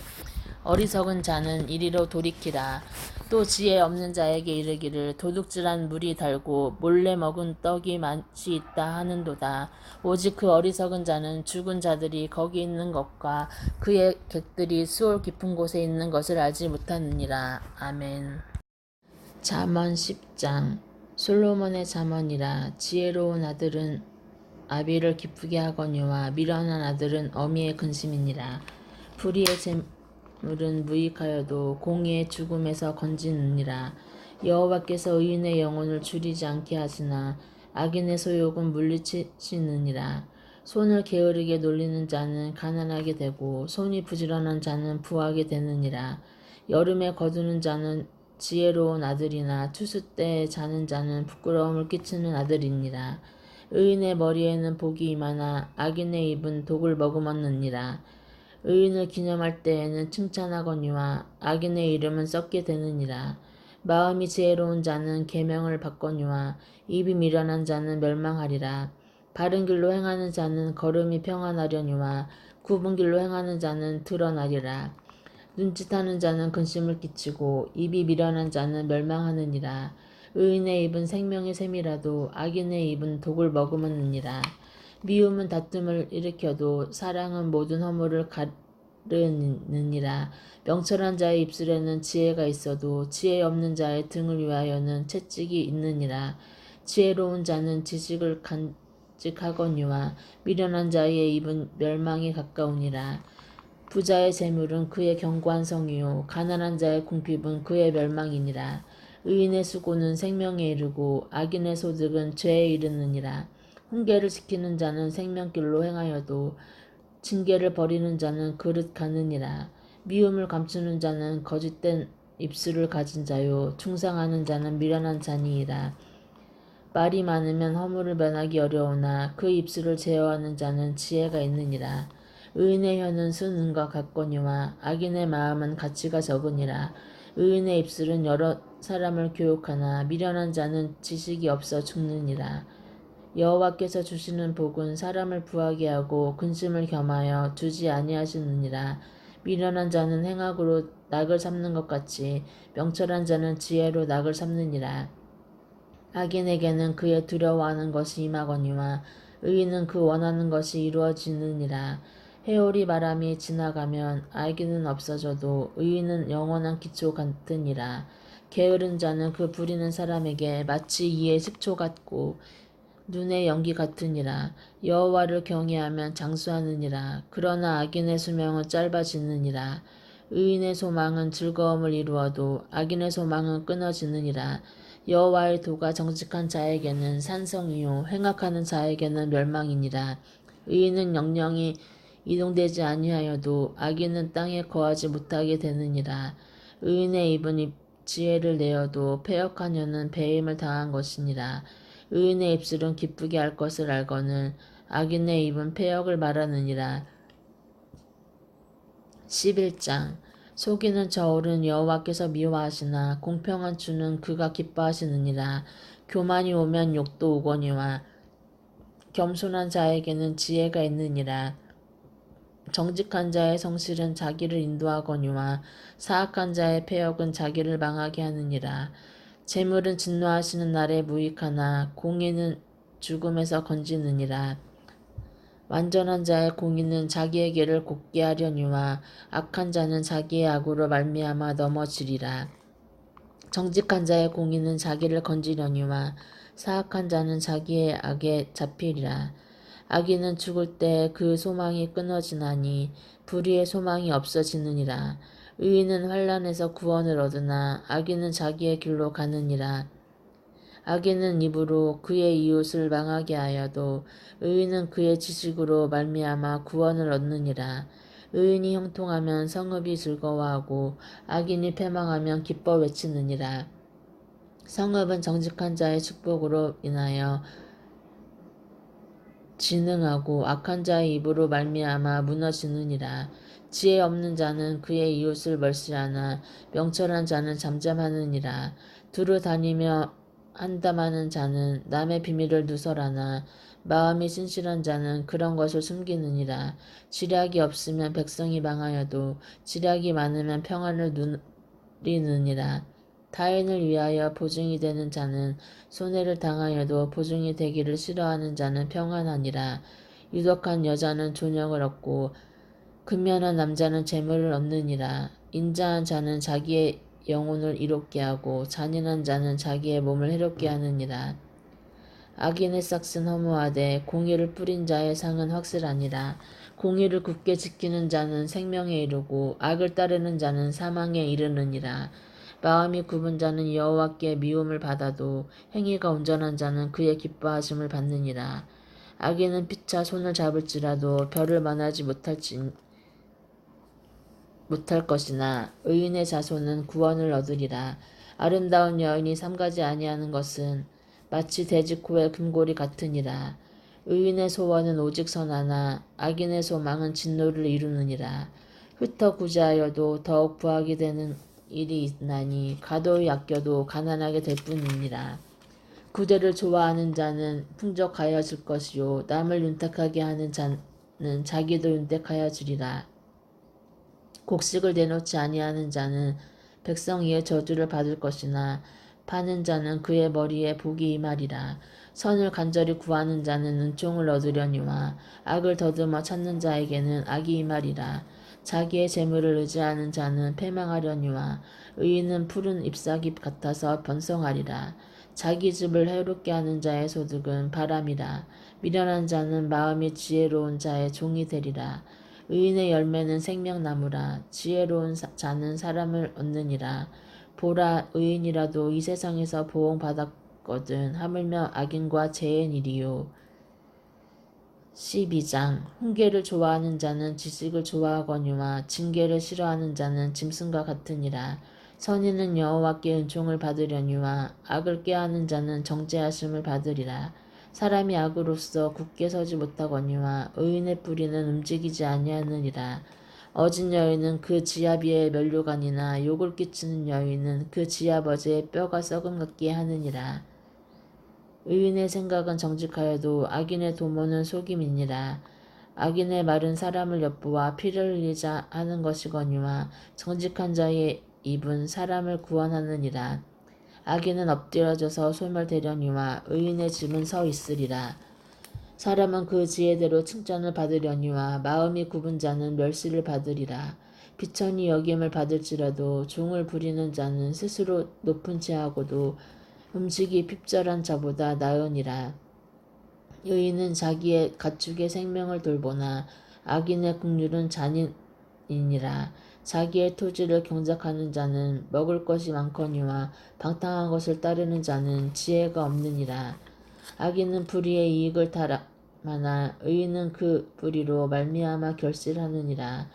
어리석은 자는 이리로 돌이키라. 또 지혜 없는 자에게 이르기를 도둑질한 물이 달고 몰래 먹은 떡이 맛이 있다 하는도다. 오직 그 어리석은 자는 죽은 자들이 거기 있는 것과 그의 객들이 수올 깊은 곳에 있는 것을 알지 못하느니라. 아멘. 잠언 10장. 솔로몬의 잠언이라. 지혜로운 아들은 아비를 기쁘게 하거니와 미련한 아들은 어미의 근심이니라. 불의의 재물은 무익하여도 공의의 죽음에서 건지느니라. 여호와께서 의인의 영혼을 줄이지 않게 하시나 악인의 소욕은 물리치시느니라. 손을 게으르게 놀리는 자는 가난하게 되고 손이 부지런한 자는 부하게 되느니라. 여름에 거두는 자는 지혜로운 아들이나 추수 때에 자는 자는 부끄러움을 끼치는 아들이니라. 의인의 머리에는 복이 임하나 악인의 입은 독을 머금었느니라. 의인을 기념할 때에는 칭찬하거니와 악인의 이름은 썩게 되느니라. 마음이 지혜로운 자는 계명을 받거니와 입이 미련한 자는 멸망하리라. 바른 길로 행하는 자는 걸음이 평안하려니와 굽은 길로 행하는 자는 드러나리라. 눈짓하는 자는 근심을 끼치고 입이 미련한 자는 멸망하느니라. 의인의 입은 생명의 샘이라도 악인의 입은 독을 머금었느니라. 미움은 다툼을 일으켜도 사랑은 모든 허물을 가르느니라. 명철한 자의 입술에는 지혜가 있어도 지혜 없는 자의 등을 위하여는 채찍이 있느니라. 지혜로운 자는 지식을 간직하거니와 미련한 자의 입은 멸망에 가까우니라. 부자의 재물은 그의 견고한 성이요 가난한 자의 궁핍은 그의 멸망이니라. 의인의 수고는 생명에 이르고 악인의 소득은 죄에 이르느니라. 훈계를 지키는 자는 생명길로 행하여도 징계를 버리는 자는 그릇 가느니라. 미움을 감추는 자는 거짓된 입술을 가진 자요 충상하는 자는 미련한 자니이라. 말이 많으면 허물을 면하기 어려우나 그 입술을 제어하는 자는 지혜가 있느니라. 의인의 혀는 순은과 같거니와 악인의 마음은 가치가 적으니라. 의인의 입술은 여러 사람을 교육하나 미련한 자는 지식이 없어 죽느니라. 여호와께서 주시는 복은 사람을 부하게 하고 근심을 겸하여 주지 아니하시느니라. 미련한 자는 행악으로 낙을 삼는 것 같이 명철한 자는 지혜로 낙을 삼느니라. 악인에게는 그의 두려워하는 것이 임하거니와 의인은 그 원하는 것이 이루어지느니라. 해오리 바람이 지나가면 악인은 없어져도 의인은 영원한 기초 같으니라. 게으른 자는 그 부리는 사람에게 마치 이의 식초 같고 눈의 연기 같으니라. 여호와를 경외하면 장수하느니라. 그러나 악인의 수명은 짧아지느니라. 의인의 소망은 즐거움을 이루어도 악인의 소망은 끊어지느니라. 여호와의 도가 정직한 자에게는 산성이요 행악하는 자에게는 멸망이니라. 의인은 영영이 이동되지 아니하여도 악인은 땅에 거하지 못하게 되느니라. 의인의 입은 지혜를 내어도 패역하녀는 배임을 당한 것이니라. 의인의 입술은 기쁘게 할 것을 알거늘 악인의 입은 패역을 말하느니라. 11장. 속이는 저울은 여호와께서 미워하시나 공평한 주는 그가 기뻐하시느니라. 교만이 오면 욕도 오거니와 겸손한 자에게는 지혜가 있느니라. 정직한 자의 성실은 자기를 인도하거니와 사악한 자의 패역은 자기를 망하게 하느니라. 재물은 진노하시는 날에 무익하나 공의는 죽음에서 건지느니라. 완전한 자의 공의는 자기의 길을 곱게 하려니와 악한 자는 자기의 악으로 말미암아 넘어지리라. 정직한 자의 공의는 자기를 건지려니와 사악한 자는 자기의 악에 잡히리라. 악인은 죽을 때 그 소망이 끊어지나니 불의의 소망이 없어지느니라. 의인은 환난에서 구원을 얻으나 악인은 자기의 길로 가느니라. 악인은 입으로 그의 이웃을 망하게 하여도 의인은 그의 지식으로 말미암아 구원을 얻느니라. 의인이 형통하면 성읍이 즐거워하고 악인이 패망하면 기뻐 외치느니라. 성읍은 정직한 자의 축복으로 인하여 진흥하고 악한 자의 입으로 말미암아 무너지느니라. 지혜 없는 자는 그의 이웃을 멀시하나 명철한 자는 잠잠하느니라. 두루 다니며 한담하는 자는 남의 비밀을 누설하나 마음이 신실한 자는 그런 것을 숨기느니라. 지략이 없으면 백성이 망하여도 지략이 많으면 평안을 누리느니라. 타인을 위하여 보증이 되는 자는 손해를 당하여도 보증이 되기를 싫어하는 자는 평안하니라. 유덕한 여자는 존역을 얻고 근면한 남자는 재물을 얻느니라. 인자한 자는 자기의 영혼을 이롭게 하고 잔인한 자는 자기의 몸을 해롭게 하느니라. 악인의 싹은 허무하되 공의를 뿌린 자의 상은 확실하니라. 공의를 굳게 지키는 자는 생명에 이르고 악을 따르는 자는 사망에 이르느니라. 마음이 굽은 자는 여호와께 미움을 받아도 행위가 온전한 자는 그의 기뻐하심을 받느니라. 악인은 피차 손을 잡을지라도 별을 만하지 못할 것이나 의인의 자손은 구원을 얻으리라. 아름다운 여인이 삼가지 아니하는 것은 마치 돼지코의 금고리 같으니라. 의인의 소원은 오직 선하나 악인의 소망은 진노를 이루느니라. 흩어 구제하여도 더욱 부하게 되는 일이 있나니 가도히 아껴도 가난하게 될 뿐이니라. 구제를 좋아하는 자는 풍족하여질 것이요 남을 윤택하게 하는 자는 자기도 윤택하여지리라. 곡식을 내놓지 아니하는 자는 백성 위에 저주를 받을 것이나 파는 자는 그의 머리에 복이 임하리라. 선을 간절히 구하는 자는 은총을 얻으려니와 악을 더듬어 찾는 자에게는 악이 임하리라. 자기의 재물을 의지하는 자는 패망하려니와 의인은 푸른 잎사귀 같아서 번성하리라. 자기 집을 해롭게 하는 자의 소득은 바람이라. 미련한 자는 마음이 지혜로운 자의 종이 되리라. 의인의 열매는 생명나무라. 지혜로운 자는 사람을 얻느니라. 보라, 의인이라도 이 세상에서 보응받았거든 하물며 악인과 죄인 일이요. 12장. 훈계를 좋아하는 자는 지식을 좋아하거니와 징계를 싫어하는 자는 짐승과 같으니라. 선인은 여호와께 은총을 받으려니와 악을 꾀하는 자는 정죄하심을 받으리라. 사람이 악으로서 굳게 서지 못하거니와 의인의 뿌리는 움직이지 아니하느니라. 어진 여인은 그 지압 위에 면류관이나 욕을 끼치는 여인은 그 지압 어제의 뼈가 썩음 같게 하느니라. 의인의 생각은 정직하여도 악인의 도모는 속임이니라. 악인의 말은 사람을 엿보아 피를 흘리자 하는 것이거니와 정직한 자의 입은 사람을 구원하느니라. 악인은 엎드려져서 소멸되려니와 의인의 짐은 서 있으리라. 사람은 그 지혜대로 칭찬을 받으려니와 마음이 굽은 자는 멸시를 받으리라. 비천히 여김을 받을지라도 종을 부리는 자는 스스로 높은 채하고도 음식이 핍절한 자보다 나으니라. 의인은 자기의 가축의 생명을 돌보나 악인의 국률은 잔인이니라. 자기의 토지를 경작하는 자는 먹을 것이 많거니와 방탕한 것을 따르는 자는 지혜가 없느니라. 악인은 불의의 이익을 타라마나 의인은 그 불의로 말미암아 결실하느니라.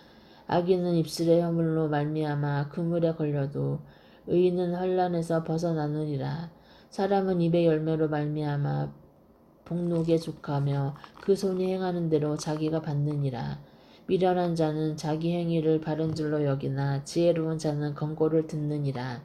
악인은 입술의 허물로 말미암아 그물에 걸려도 의인은 환난에서 벗어나느니라. 사람은 입의 열매로 말미암아 복록에 족하며 그 손이 행하는 대로 자기가 받느니라. 미련한 자는 자기 행위를 바른 줄로 여기나 지혜로운 자는 권고를 듣느니라.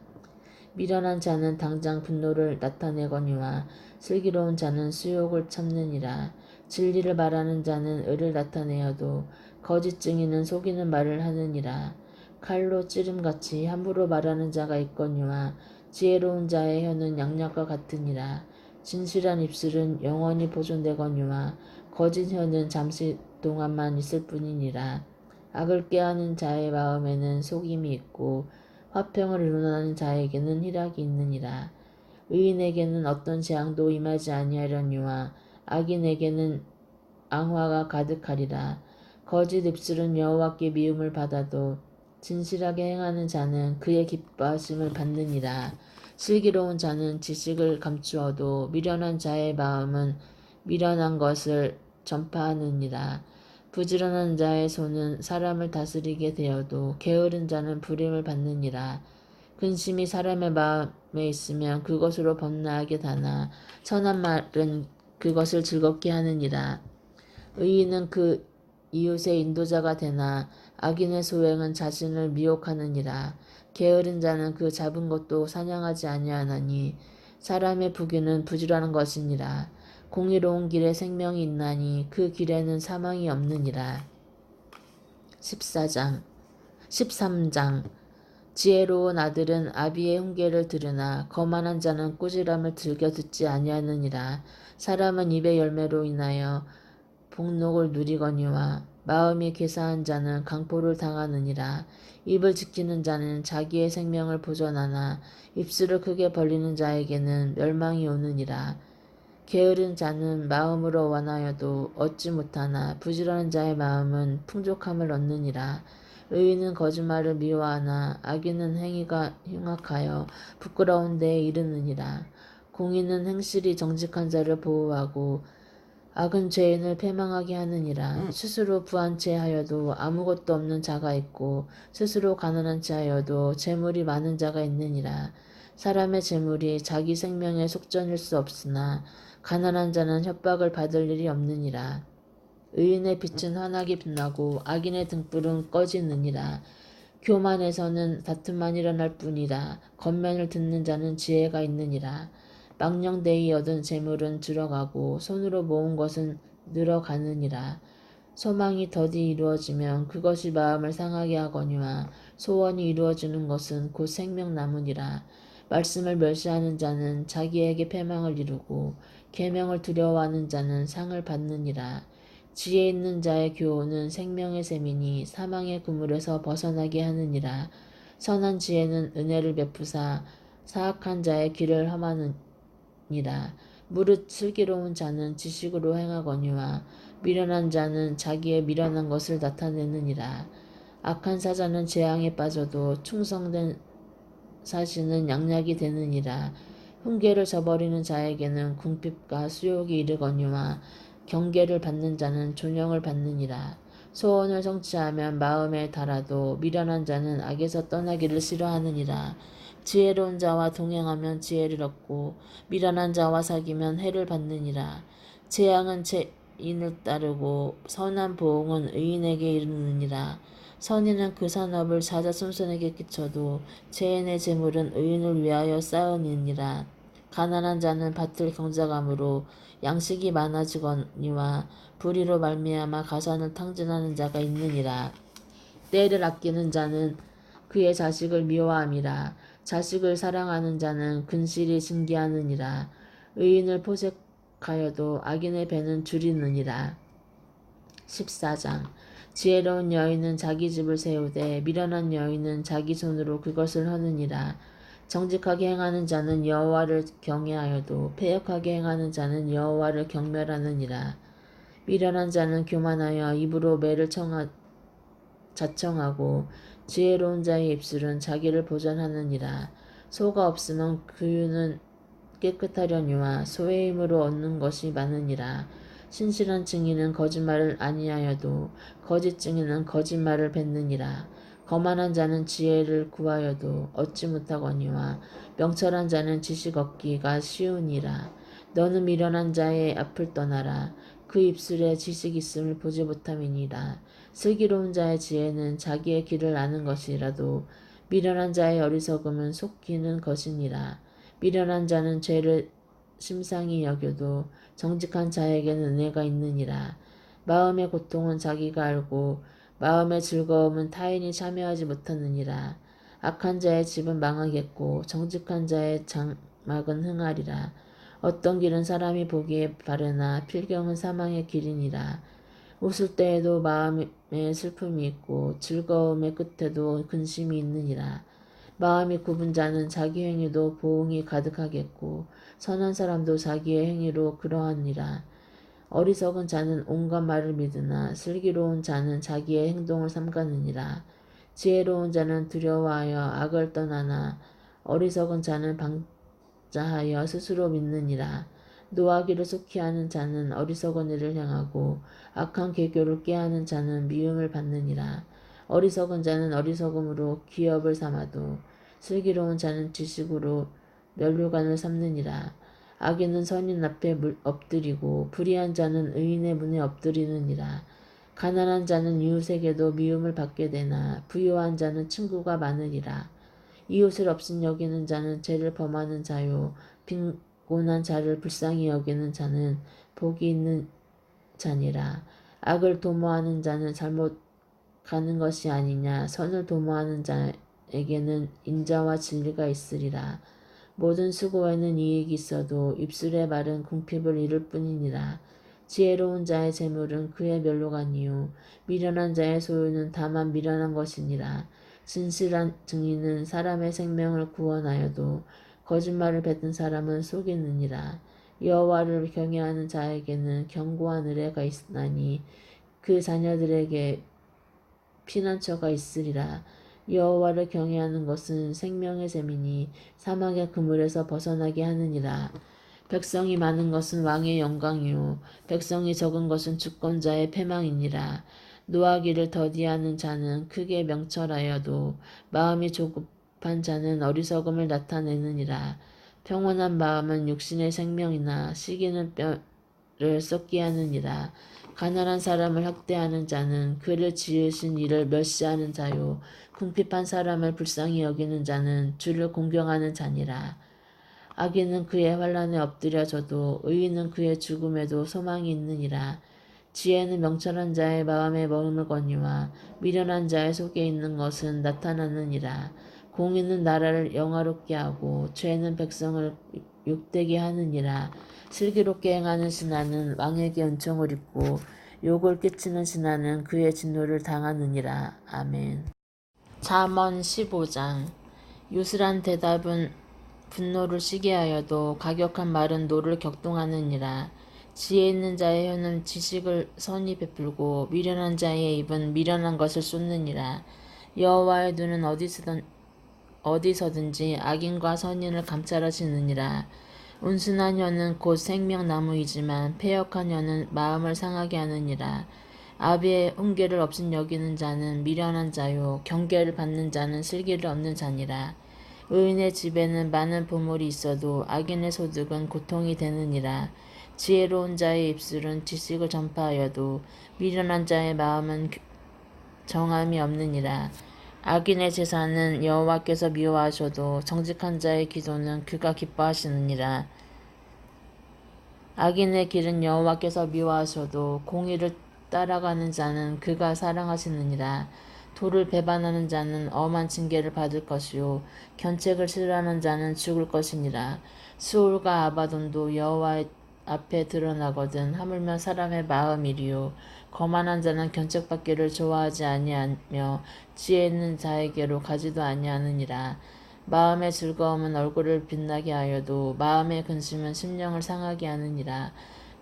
미련한 자는 당장 분노를 나타내거니와 슬기로운 자는 수욕을 참느니라. 진리를 말하는 자는 의를 나타내어도 거짓 증인은 속이는 말을 하느니라. 칼로 찌름같이 함부로 말하는 자가 있거니와 지혜로운 자의 혀는 양약과 같으니라. 진실한 입술은 영원히 보존되거니와 거짓 혀는 잠시 동안만 있을 뿐이니라. 악을 꾀하는 자의 마음에는 속임이 있고 화평을 이루는 자에게는 희락이 있느니라. 의인에게는 어떤 재앙도 임하지 아니하려니와 악인에게는 앙화가 가득하리라. 거짓 입술은 여호와께 미움을 받아도 진실하게 행하는 자는 그의 기뻐하심을 받느니라. 슬기로운 자는 지식을 감추어도 미련한 자의 마음은 미련한 것을 전파하느니라. 부지런한 자의 손은 사람을 다스리게 되어도 게으른 자는 불임을 받느니라. 근심이 사람의 마음에 있으면 그것으로 번뇌하게 다나 선한 말은 그것을 즐겁게 하느니라. 의인은 그 이웃의 인도자가 되나 악인의 소행은 자신을 미혹하느니라. 게으른 자는 그 잡은 것도 사냥하지 아니하나니 사람의 부귀는 부지런한 것이니라. 공의로운 길에 생명이 있나니 그 길에는 사망이 없느니라. 13장. 지혜로운 아들은 아비의 훈계를 들으나 거만한 자는 꾸지람을 즐겨 듣지 아니하느니라. 사람은 입의 열매로 인하여 복록을 누리거니와 마음이 괴사한 자는 강포를 당하느니라. 입을 지키는 자는 자기의 생명을 보존하나 입술을 크게 벌리는 자에게는 멸망이 오느니라. 게으른 자는 마음으로 원하여도 얻지 못하나 부지런한 자의 마음은 풍족함을 얻느니라. 의인은 거짓말을 미워하나 악인은 행위가 흉악하여 부끄러운 데에 이르느니라. 공의는 행실이 정직한 자를 보호하고 악은 죄인을 패망하게 하느니라. 스스로 부한 채 하여도 아무것도 없는 자가 있고 스스로 가난한 채 하여도 재물이 많은 자가 있느니라. 사람의 재물이 자기 생명의 속전일 수 없으나 가난한 자는 협박을 받을 일이 없느니라. 의인의 빛은 환하게 빛나고 악인의 등불은 꺼지느니라. 교만에서는 다툼만 일어날 뿐이라. 겉면을 듣는 자는 지혜가 있느니라. 망령되이 얻은 재물은 들어가고 손으로 모은 것은 늘어가느니라. 소망이 더디 이루어지면 그것이 마음을 상하게 하거니와 소원이 이루어지는 것은 곧 생명나무니라. 말씀을 멸시하는 자는 자기에게 패망을 이루고 계명을 두려워하는 자는 상을 받느니라. 지혜 있는 자의 교훈은 생명의 셈이니 사망의 그물에서 벗어나게 하느니라. 선한 지혜는 은혜를 베푸사 사악한 자의 길을 험하느니라. 무릇 슬기로운 자는 지식으로 행하거니와 미련한 자는 자기의 미련한 것을 나타내느니라. 악한 사자는 재앙에 빠져도 충성된 사신은 양약이 되느니라. 훈계를 저버리는 자에게는 궁핍과 수욕이 이르거니와 경계를 받는 자는 존영을 받느니라. 소원을 성취하면 마음에 달아도 미련한 자는 악에서 떠나기를 싫어하느니라. 지혜로운 자와 동행하면 지혜를 얻고 미련한 자와 사귀면 해를 받느니라. 재앙은 죄인을 따르고 선한 보응은 의인에게 이르느니라. 선인은 그 산업을 사자손손에게 끼쳐도 죄인의 재물은 의인을 위하여 쌓으니라. 가난한 자는 밭을 경작함으로 양식이 많아지거니와 불의로 말미암아 가산을 탕진하는 자가 있느니라. 때를 아끼는 자는 그의 자식을 미워함이라. 자식을 사랑하는 자는 근실이 징계하느니라. 의인을 포색하여도 악인의 배는 줄이느니라. 14장. 지혜로운 여인은 자기 집을 세우되 미련한 여인은 자기 손으로 그것을 하느니라. 정직하게 행하는 자는 여호와를 경외하여도 패역하게 행하는 자는 여호와를 경멸하느니라. 미련한 자는 교만하여 입으로 매를 자청하고 지혜로운 자의 입술은 자기를 보전하느니라. 소가 없으면 그유는 깨끗하려니와 소의 힘으로 얻는 것이 많으니라. 신실한 증인은 거짓말을 아니하여도 거짓 증인은 거짓말을 뱉느니라. 거만한 자는 지혜를 구하여도 얻지 못하거니와 명철한 자는 지식 얻기가 쉬우니라. 너는 미련한 자의 앞을 떠나라. 그 입술에 지식 있음을 보지 못함이니라. 슬기로운 자의 지혜는 자기의 길을 아는 것이라도 미련한 자의 어리석음은 속이는 것이니라. 미련한 자는 죄를 심상히 여겨도 정직한 자에게는 은혜가 있느니라. 마음의 고통은 자기가 알고 마음의 즐거움은 타인이 참여하지 못하느니라. 악한 자의 집은 망하겠고 정직한 자의 장막은 흥하리라. 어떤 길은 사람이 보기에 바르나 필경은 사망의 길이니라. 웃을 때에도 마음에 슬픔이 있고 즐거움의 끝에도 근심이 있느니라. 마음이 굽은 자는 자기 행위도 보응이 가득하겠고 선한 사람도 자기의 행위로 그러하니라. 어리석은 자는 온갖 말을 믿으나 슬기로운 자는 자기의 행동을 삼가느니라. 지혜로운 자는 두려워하여 악을 떠나나 어리석은 자는 방자하여 스스로 믿느니라. 노하기를 속히 하는 자는 어리석은 일을 향하고 악한 계교를 꾀하는 자는 미움을 받느니라. 어리석은 자는 어리석음으로 기업을 삼아도 슬기로운 자는 지식으로 면류관을 삼느니라. 악인은 선인 앞에 엎드리고 불의한 자는 의인의 문에 엎드리느니라. 가난한 자는 이웃에게도 미움을 받게 되나 부유한 자는 친구가 많으리라. 이웃을 없인 여기는 자는 죄를 범하는 자요 빈곤한 자를 불쌍히 여기는 자는 복이 있는 자니라. 악을 도모하는 자는 잘못 가는 것이 아니냐. 선을 도모하는 자에게는 인자와 진리가 있으리라. 모든 수고에는 이익이 있어도 입술의 말은 궁핍을 이룰 뿐이니라. 지혜로운 자의 재물은 그의 멸로가니요 미련한 자의 소유는 다만 미련한 것이니라. 진실한 증인은 사람의 생명을 구원하여도 거짓말을 뱉은 사람은 속이느니라. 여호와를 경외하는 자에게는 견고한 의뢰가 있나니 그 자녀들에게 피난처가 있으리라. 여호와를 경외하는 것은 생명의 셈이니 사막의 그물에서 벗어나게 하느니라. 백성이 많은 것은 왕의 영광이요 백성이 적은 것은 주권자의 패망이니라. 노하기를 더디하는 자는 크게 명철하여도 마음이 조급한 자는 어리석음을 나타내느니라. 평온한 마음은 육신의 생명이나 시기는 뼈를 썩게 하느니라. 가난한 사람을 학대하는 자는 그를 지으신 이를 멸시하는 자요 궁핍한 사람을 불쌍히 여기는 자는 주를 공경하는 자니라. 악인은 그의 환난에 엎드려져도 의인은 그의 죽음에도 소망이 있느니라. 지혜는 명철한 자의 마음에 머무르거니와 미련한 자의 속에 있는 것은 나타나느니라. 공의는 나라를 영화롭게 하고 죄는 백성을 욕되게 하느니라. 슬기롭게 행하는 신하는 왕에게 은총을 입고 욕을 끼치는 신하는 그의 진노를 당하느니라. 아멘. 잠언 15장. 유슬한 대답은 분노를 쉬게 하여도 가격한 말은 노를 격동하느니라. 지혜 있는 자의 혀는 지식을 선히 베풀고 미련한 자의 입은 미련한 것을 쏟느니라. 여호와의 눈은 어디서든지 악인과 선인을 감찰하시느니라. 온순한 혀는 곧 생명나무이지만 패역한 혀는 마음을 상하게 하느니라. 아비의 훈계를 없인 여기는 자는 미련한 자요 경계를 받는 자는 슬기를 얻는 자니라. 의인의 집에는 많은 보물이 있어도 악인의 소득은 고통이 되느니라. 지혜로운 자의 입술은 지식을 전파하여도 미련한 자의 마음은 정함이 없느니라. 악인의 제사는 여호와께서 미워하셔도 정직한 자의 기도는 그가 기뻐하시느니라. 악인의 길은 여호와께서 미워하셔도 공의를 따라가는 자는 그가 사랑하시느니라. 도를 배반하는 자는 엄한 징계를 받을 것이요 견책을 싫어하는 자는 죽을 것이니라. 수올과 아바돈도 여호와 앞에 드러나거든 하물며 사람의 마음이리요 거만한 자는 견책받기를 좋아하지 아니하며 지혜 있는 자에게로 가지도 아니하느니라. 마음의 즐거움은 얼굴을 빛나게 하여도 마음의 근심은 심령을 상하게 하느니라.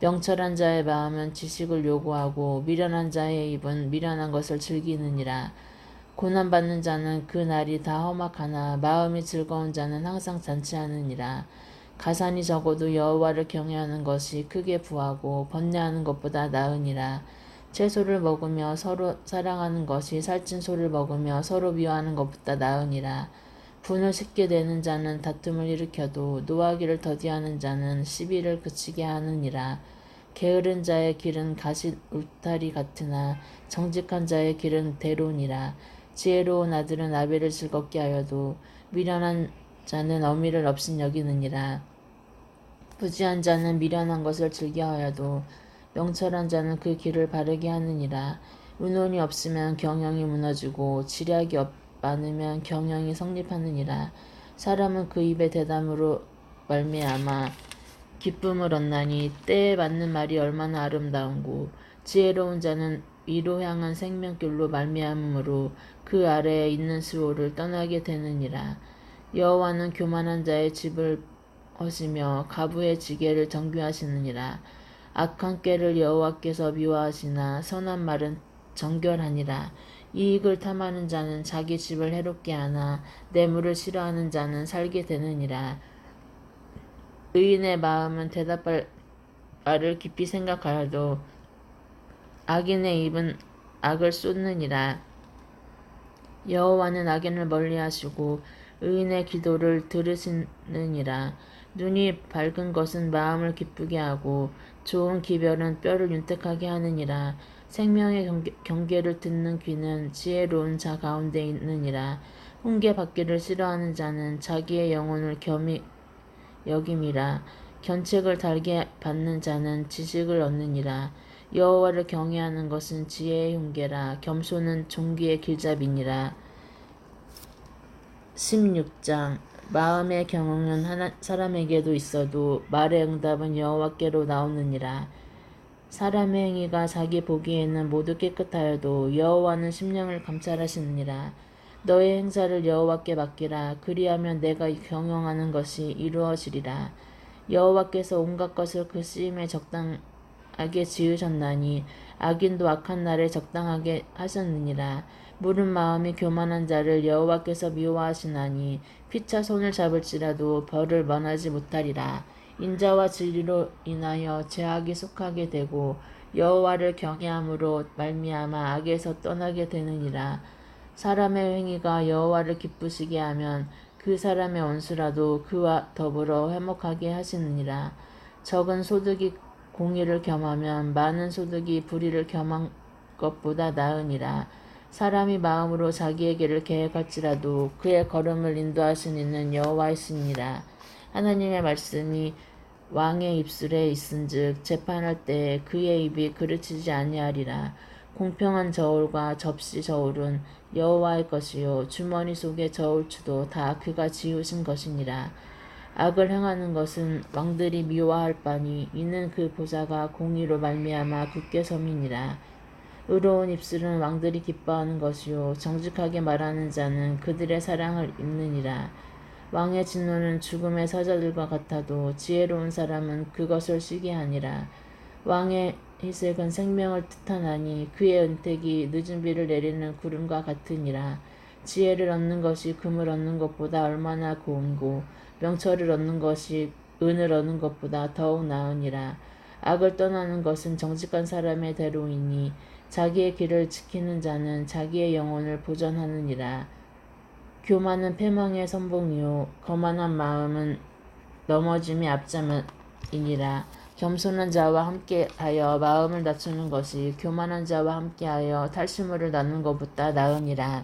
명철한 자의 마음은 지식을 요구하고 미련한 자의 입은 미련한 것을 즐기느니라. 고난받는 자는 그 날이 다 험악하나 마음이 즐거운 자는 항상 잔치하느니라. 가산이 적어도 여호와를 경외하는 것이 크게 부하고 번뇌하는 것보다 나으니라. 채소를 먹으며 서로 사랑하는 것이 살찐 소를 먹으며 서로 미워하는 것보다 나으니라. 분을 쉽게 내는 자는 다툼을 일으켜도 노하기를 더디하는 자는 시비를 그치게 하느니라. 게으른 자의 길은 가시 울타리 같으나 정직한 자의 길은 대론이라. 지혜로운 아들은 아비를 즐겁게 하여도 미련한 자는 어미를 없인 여기느니라. 부지한 자는 미련한 것을 즐겨하여도 명철한 자는 그 길을 바르게 하느니라. 의논이 없으면 경영이 무너지고 지략이 많으면 경영이 성립하느니라. 사람은 그 입의 대담으로 말미암아 기쁨을 얻나니 때에 맞는 말이 얼마나 아름다운고 지혜로운 자는 위로 향한 생명길로 말미암으로 그 아래에 있는 수호를 떠나게 되느니라. 여호와는 교만한 자의 집을 허시며 가부의 지게를 정교하시느니라. 악한 꾀를 여호와께서 미워하시나 선한 말은 정결하니라. 이익을 탐하는 자는 자기 집을 해롭게 하나 뇌물을 싫어하는 자는 살게 되느니라. 의인의 마음은 대답할 말을 깊이 생각하여도 악인의 입은 악을 쏟느니라. 여호와는 악인을 멀리하시고 의인의 기도를 들으시느니라. 눈이 밝은 것은 마음을 기쁘게 하고 좋은 기별은 뼈를 윤택하게 하느니라. 생명의 경계를 듣는 귀는 지혜로운 자 가운데 있느니라. 훈계 받기를 싫어하는 자는 자기의 영혼을 겸히 여김이라. 견책을 달게 받는 자는 지식을 얻느니라. 여호와를 경외하는 것은 지혜의 훈계라. 겸손은 존귀의 길잡이니라. 16장. 마음의 경영은 사람에게도 있어도 말의 응답은 여호와께로 나오느니라. 사람의 행위가 자기 보기에는 모두 깨끗하여도 여호와는 심령을 감찰하시느니라. 너의 행사를 여호와께 맡기라. 그리하면 내가 경영하는 것이 이루어지리라. 여호와께서 온갖 것을 그 쓰임에 적당하게 지으셨나니 악인도 악한 날에 적당하게 하셨느니라. 무른 마음이 교만한 자를 여호와께서 미워하시나니 피차 손을 잡을지라도 벌을 면하지 못하리라. 인자와 진리로 인하여 죄악이 속하게 되고 여호와를 경외함으로 말미암아 악에서 떠나게 되느니라. 사람의 행위가 여호와를 기쁘시게 하면 그 사람의 원수라도 그와 더불어 화목하게 하시느니라. 적은 소득이 공의를 겸하면 많은 소득이 불의를 겸한 것보다 나으니라. 사람이 마음으로 자기의 길을 계획할지라도 그의 걸음을 인도하신 이는 여호와이시니라. 하나님의 말씀이 왕의 입술에 있은즉 재판할 때에 그의 입이 그르치지 아니하리라. 공평한 저울과 접시 저울은 여호와의 것이요 주머니 속의 저울추도 다 그가 지으신 것이니라. 악을 행하는 것은 왕들이 미워할 바니 이는 그 보좌가 공의로 말미암아 굳게 섬이니라. 의로운 입술은 왕들이 기뻐하는 것이요 정직하게 말하는 자는 그들의 사랑을 입느니라. 왕의 진노는 죽음의 사자들과 같아도 지혜로운 사람은 그것을 쉬게 하니라. 왕의 희색은 생명을 뜻하나니 그의 은택이 늦은 비를 내리는 구름과 같으니라. 지혜를 얻는 것이 금을 얻는 것보다 얼마나 고운고 명철을 얻는 것이 은을 얻는 것보다 더욱 나으니라. 악을 떠나는 것은 정직한 사람의 대로이니 자기의 길을 지키는 자는 자기의 영혼을 보전하느니라. 교만은 패망의 선봉이요 거만한 마음은 넘어짐의 앞자이니라. 겸손한 자와 함께하여 마음을 낮추는 것이 교만한 자와 함께하여 탈취물을 낳는 것보다 나으니라.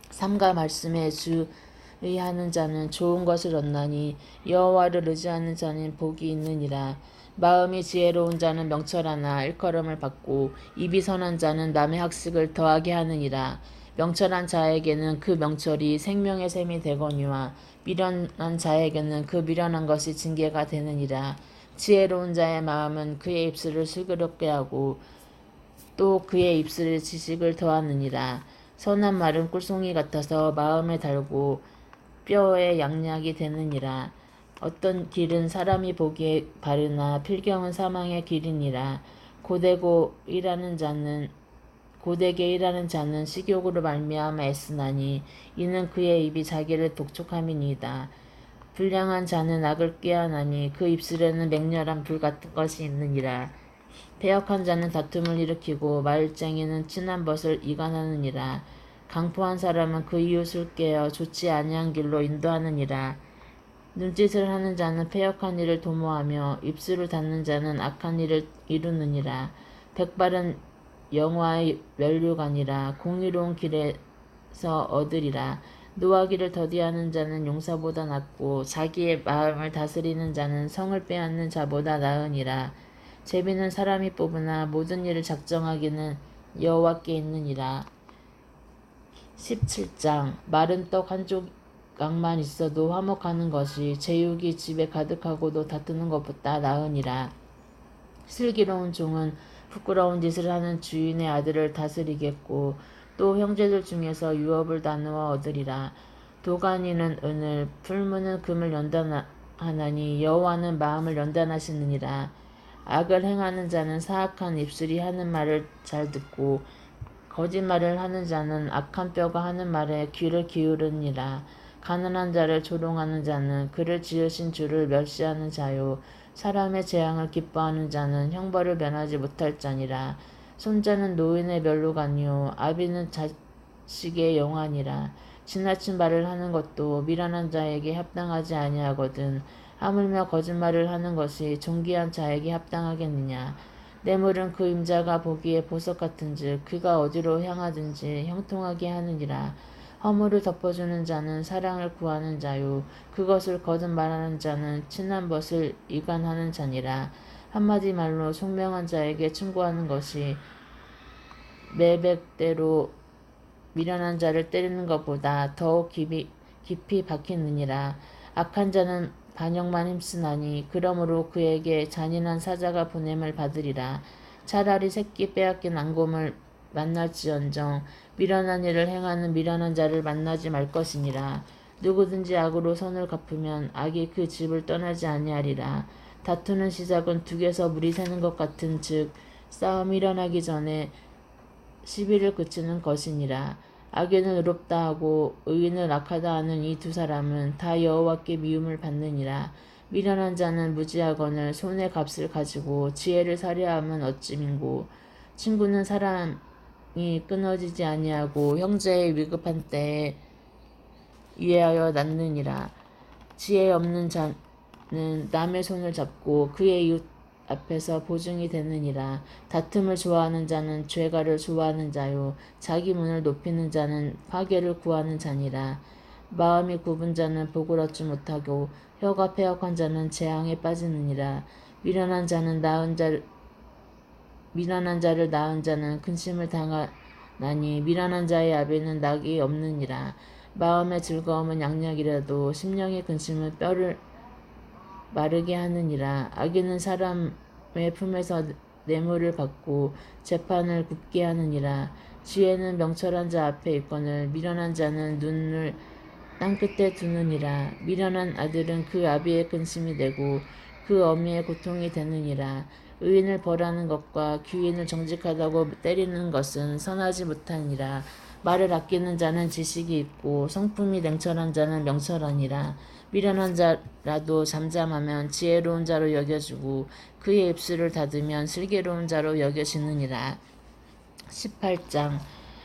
삼가 말씀에 주의하는 자는 좋은 것을 얻나니 여호와를 의지하는 자는 복이 있느니라. 마음이 지혜로운 자는 명철하나 일컬음을 받고 입이 선한 자는 남의 학식을 더하게 하느니라. 명철한 자에게는 그 명철이 생명의 샘이 되거니와 미련한 자에게는 그 미련한 것이 징계가 되느니라. 지혜로운 자의 마음은 그의 입술을 슬그럽게 하고 또 그의 입술에 지식을 더하느니라. 선한 말은 꿀송이 같아서 마음에 달고 뼈에 양약이 되느니라. 어떤 길은 사람이 보기에 바르나 필경은 사망의 길이니라. 고되게 일하는 자는 식욕으로 말미암아 애쓰나니 이는 그의 입이 자기를 독촉함이니이다. 불량한 자는 악을 꾀하나니 그 입술에는 맹렬한 불 같은 것이 있느니라. 패역한 자는 다툼을 일으키고 말쟁이는 친한 벗을 이간하느니라. 강포한 사람은 그 이웃을 깨어 좋지 아니한 길로 인도하느니라. 눈짓을 하는 자는 패역한 일을 도모하며 입술을 닫는 자는 악한 일을 이루느니라. 백발은 영화의 면류관이라. 공의로운 길에서 얻으리라. 노하기를 더디하는 자는 용사보다 낫고 자기의 마음을 다스리는 자는 성을 빼앗는 자보다 나으니라. 제비는 사람이 뽑으나 모든 일을 작정하기는 여호와께 있느니라. 17장 마른 떡 한 조각만 있어도 화목하는 것이 제육이 집에 가득하고도 다투는 것보다 나으니라. 슬기로운 종은 부끄러운 짓을 하는 주인의 아들을 다스리겠고 또 형제들 중에서 유업을 나누어 얻으리라. 도가니는 은을 풀무는 금을 연단하나니 여호와는 마음을 연단하시느니라. 악을 행하는 자는 사악한 입술이 하는 말을 잘 듣고 거짓말을 하는 자는 악한 뼈가 하는 말에 귀를 기울이니라. 가난한 자를 조롱하는 자는 그를 지으신 주를 멸시하는 자요 사람의 재앙을 기뻐하는 자는 형벌을 면하지 못할 자니라. 손자는 노인의 면류관이요 아비는 자식의 영환이라. 지나친 말을 하는 것도 미련한 자에게 합당하지 아니하거든 하물며 거짓말을 하는 것이 존귀한 자에게 합당하겠느냐. 뇌물은 그 임자가 보기에 보석 같은즉 그가 어디로 향하든지 형통하게 하느니라. 허물을 덮어주는 자는 사랑을 구하는 자요 그것을 거듭 말하는 자는 친한 벗을 이간하는 자니라. 한마디 말로 총명한 자에게 충고하는 것이 매백대로 미련한 자를 때리는 것보다 더욱 깊이 박히느니라. 악한 자는 반역만 힘쓰나니 그러므로 그에게 잔인한 사자가 보냄을 받으리라. 차라리 새끼 빼앗긴 앙곰을 만날지언정 미련한 일을 행하는 미련한 자를 만나지 말 것이니라. 누구든지 악으로 선을 갚으면 악이 그 집을 떠나지 아니하리라. 다투는 시작은 둑에서 물이 새는 것 같은 즉 싸움이 일어나기 전에 시비를 그치는 것이니라. 악인을 의롭다 하고 의인을 악하다 하는 이 두 사람은 다 여호와께 미움을 받느니라. 미련한 자는 무지하거늘 손의 값을 가지고 지혜를 살해함은 어찌 민고. 친구는 사람이 끊어지지 아니하고 형제의 위급한 때에 위하여 낳느니라. 지혜 없는 자는 남의 손을 잡고 그의 이웃 앞에서 보증이 되느니라. 다툼을 좋아하는 자는 죄가를 좋아하는 자요 자기 문을 높이는 자는 파괴를 구하는 자니라. 마음이 굽은 자는 복을 얻지 못하고 혀가 패역한 자는 재앙에 빠지느니라. 미련한 자를 낳은 자는 근심을 당하나니 미련한 자의 아비는 낙이 없느니라. 마음의 즐거움은 양약이라도 심령의 근심은 뼈를 마르게 하느니라. 악인은 사람의 품에서 뇌물을 받고 재판을 굽게 하느니라. 지혜는 명철한 자 앞에 있거늘 미련한 자는 눈을 땅끝에 두느니라. 미련한 아들은 그 아비의 근심이 되고 그 어미의 고통이 되느니라. 의인을 벌하는 것과 귀인을 정직하다고 때리는 것은 선하지 못하니라. 말을 아끼는 자는 지식이 있고 성품이 냉철한 자는 명철하니라. 미련한 자라도 잠잠하면 지혜로운 자로 여겨지고 그의 입술을 닫으면 슬기로운 자로 여겨지느니라. 18장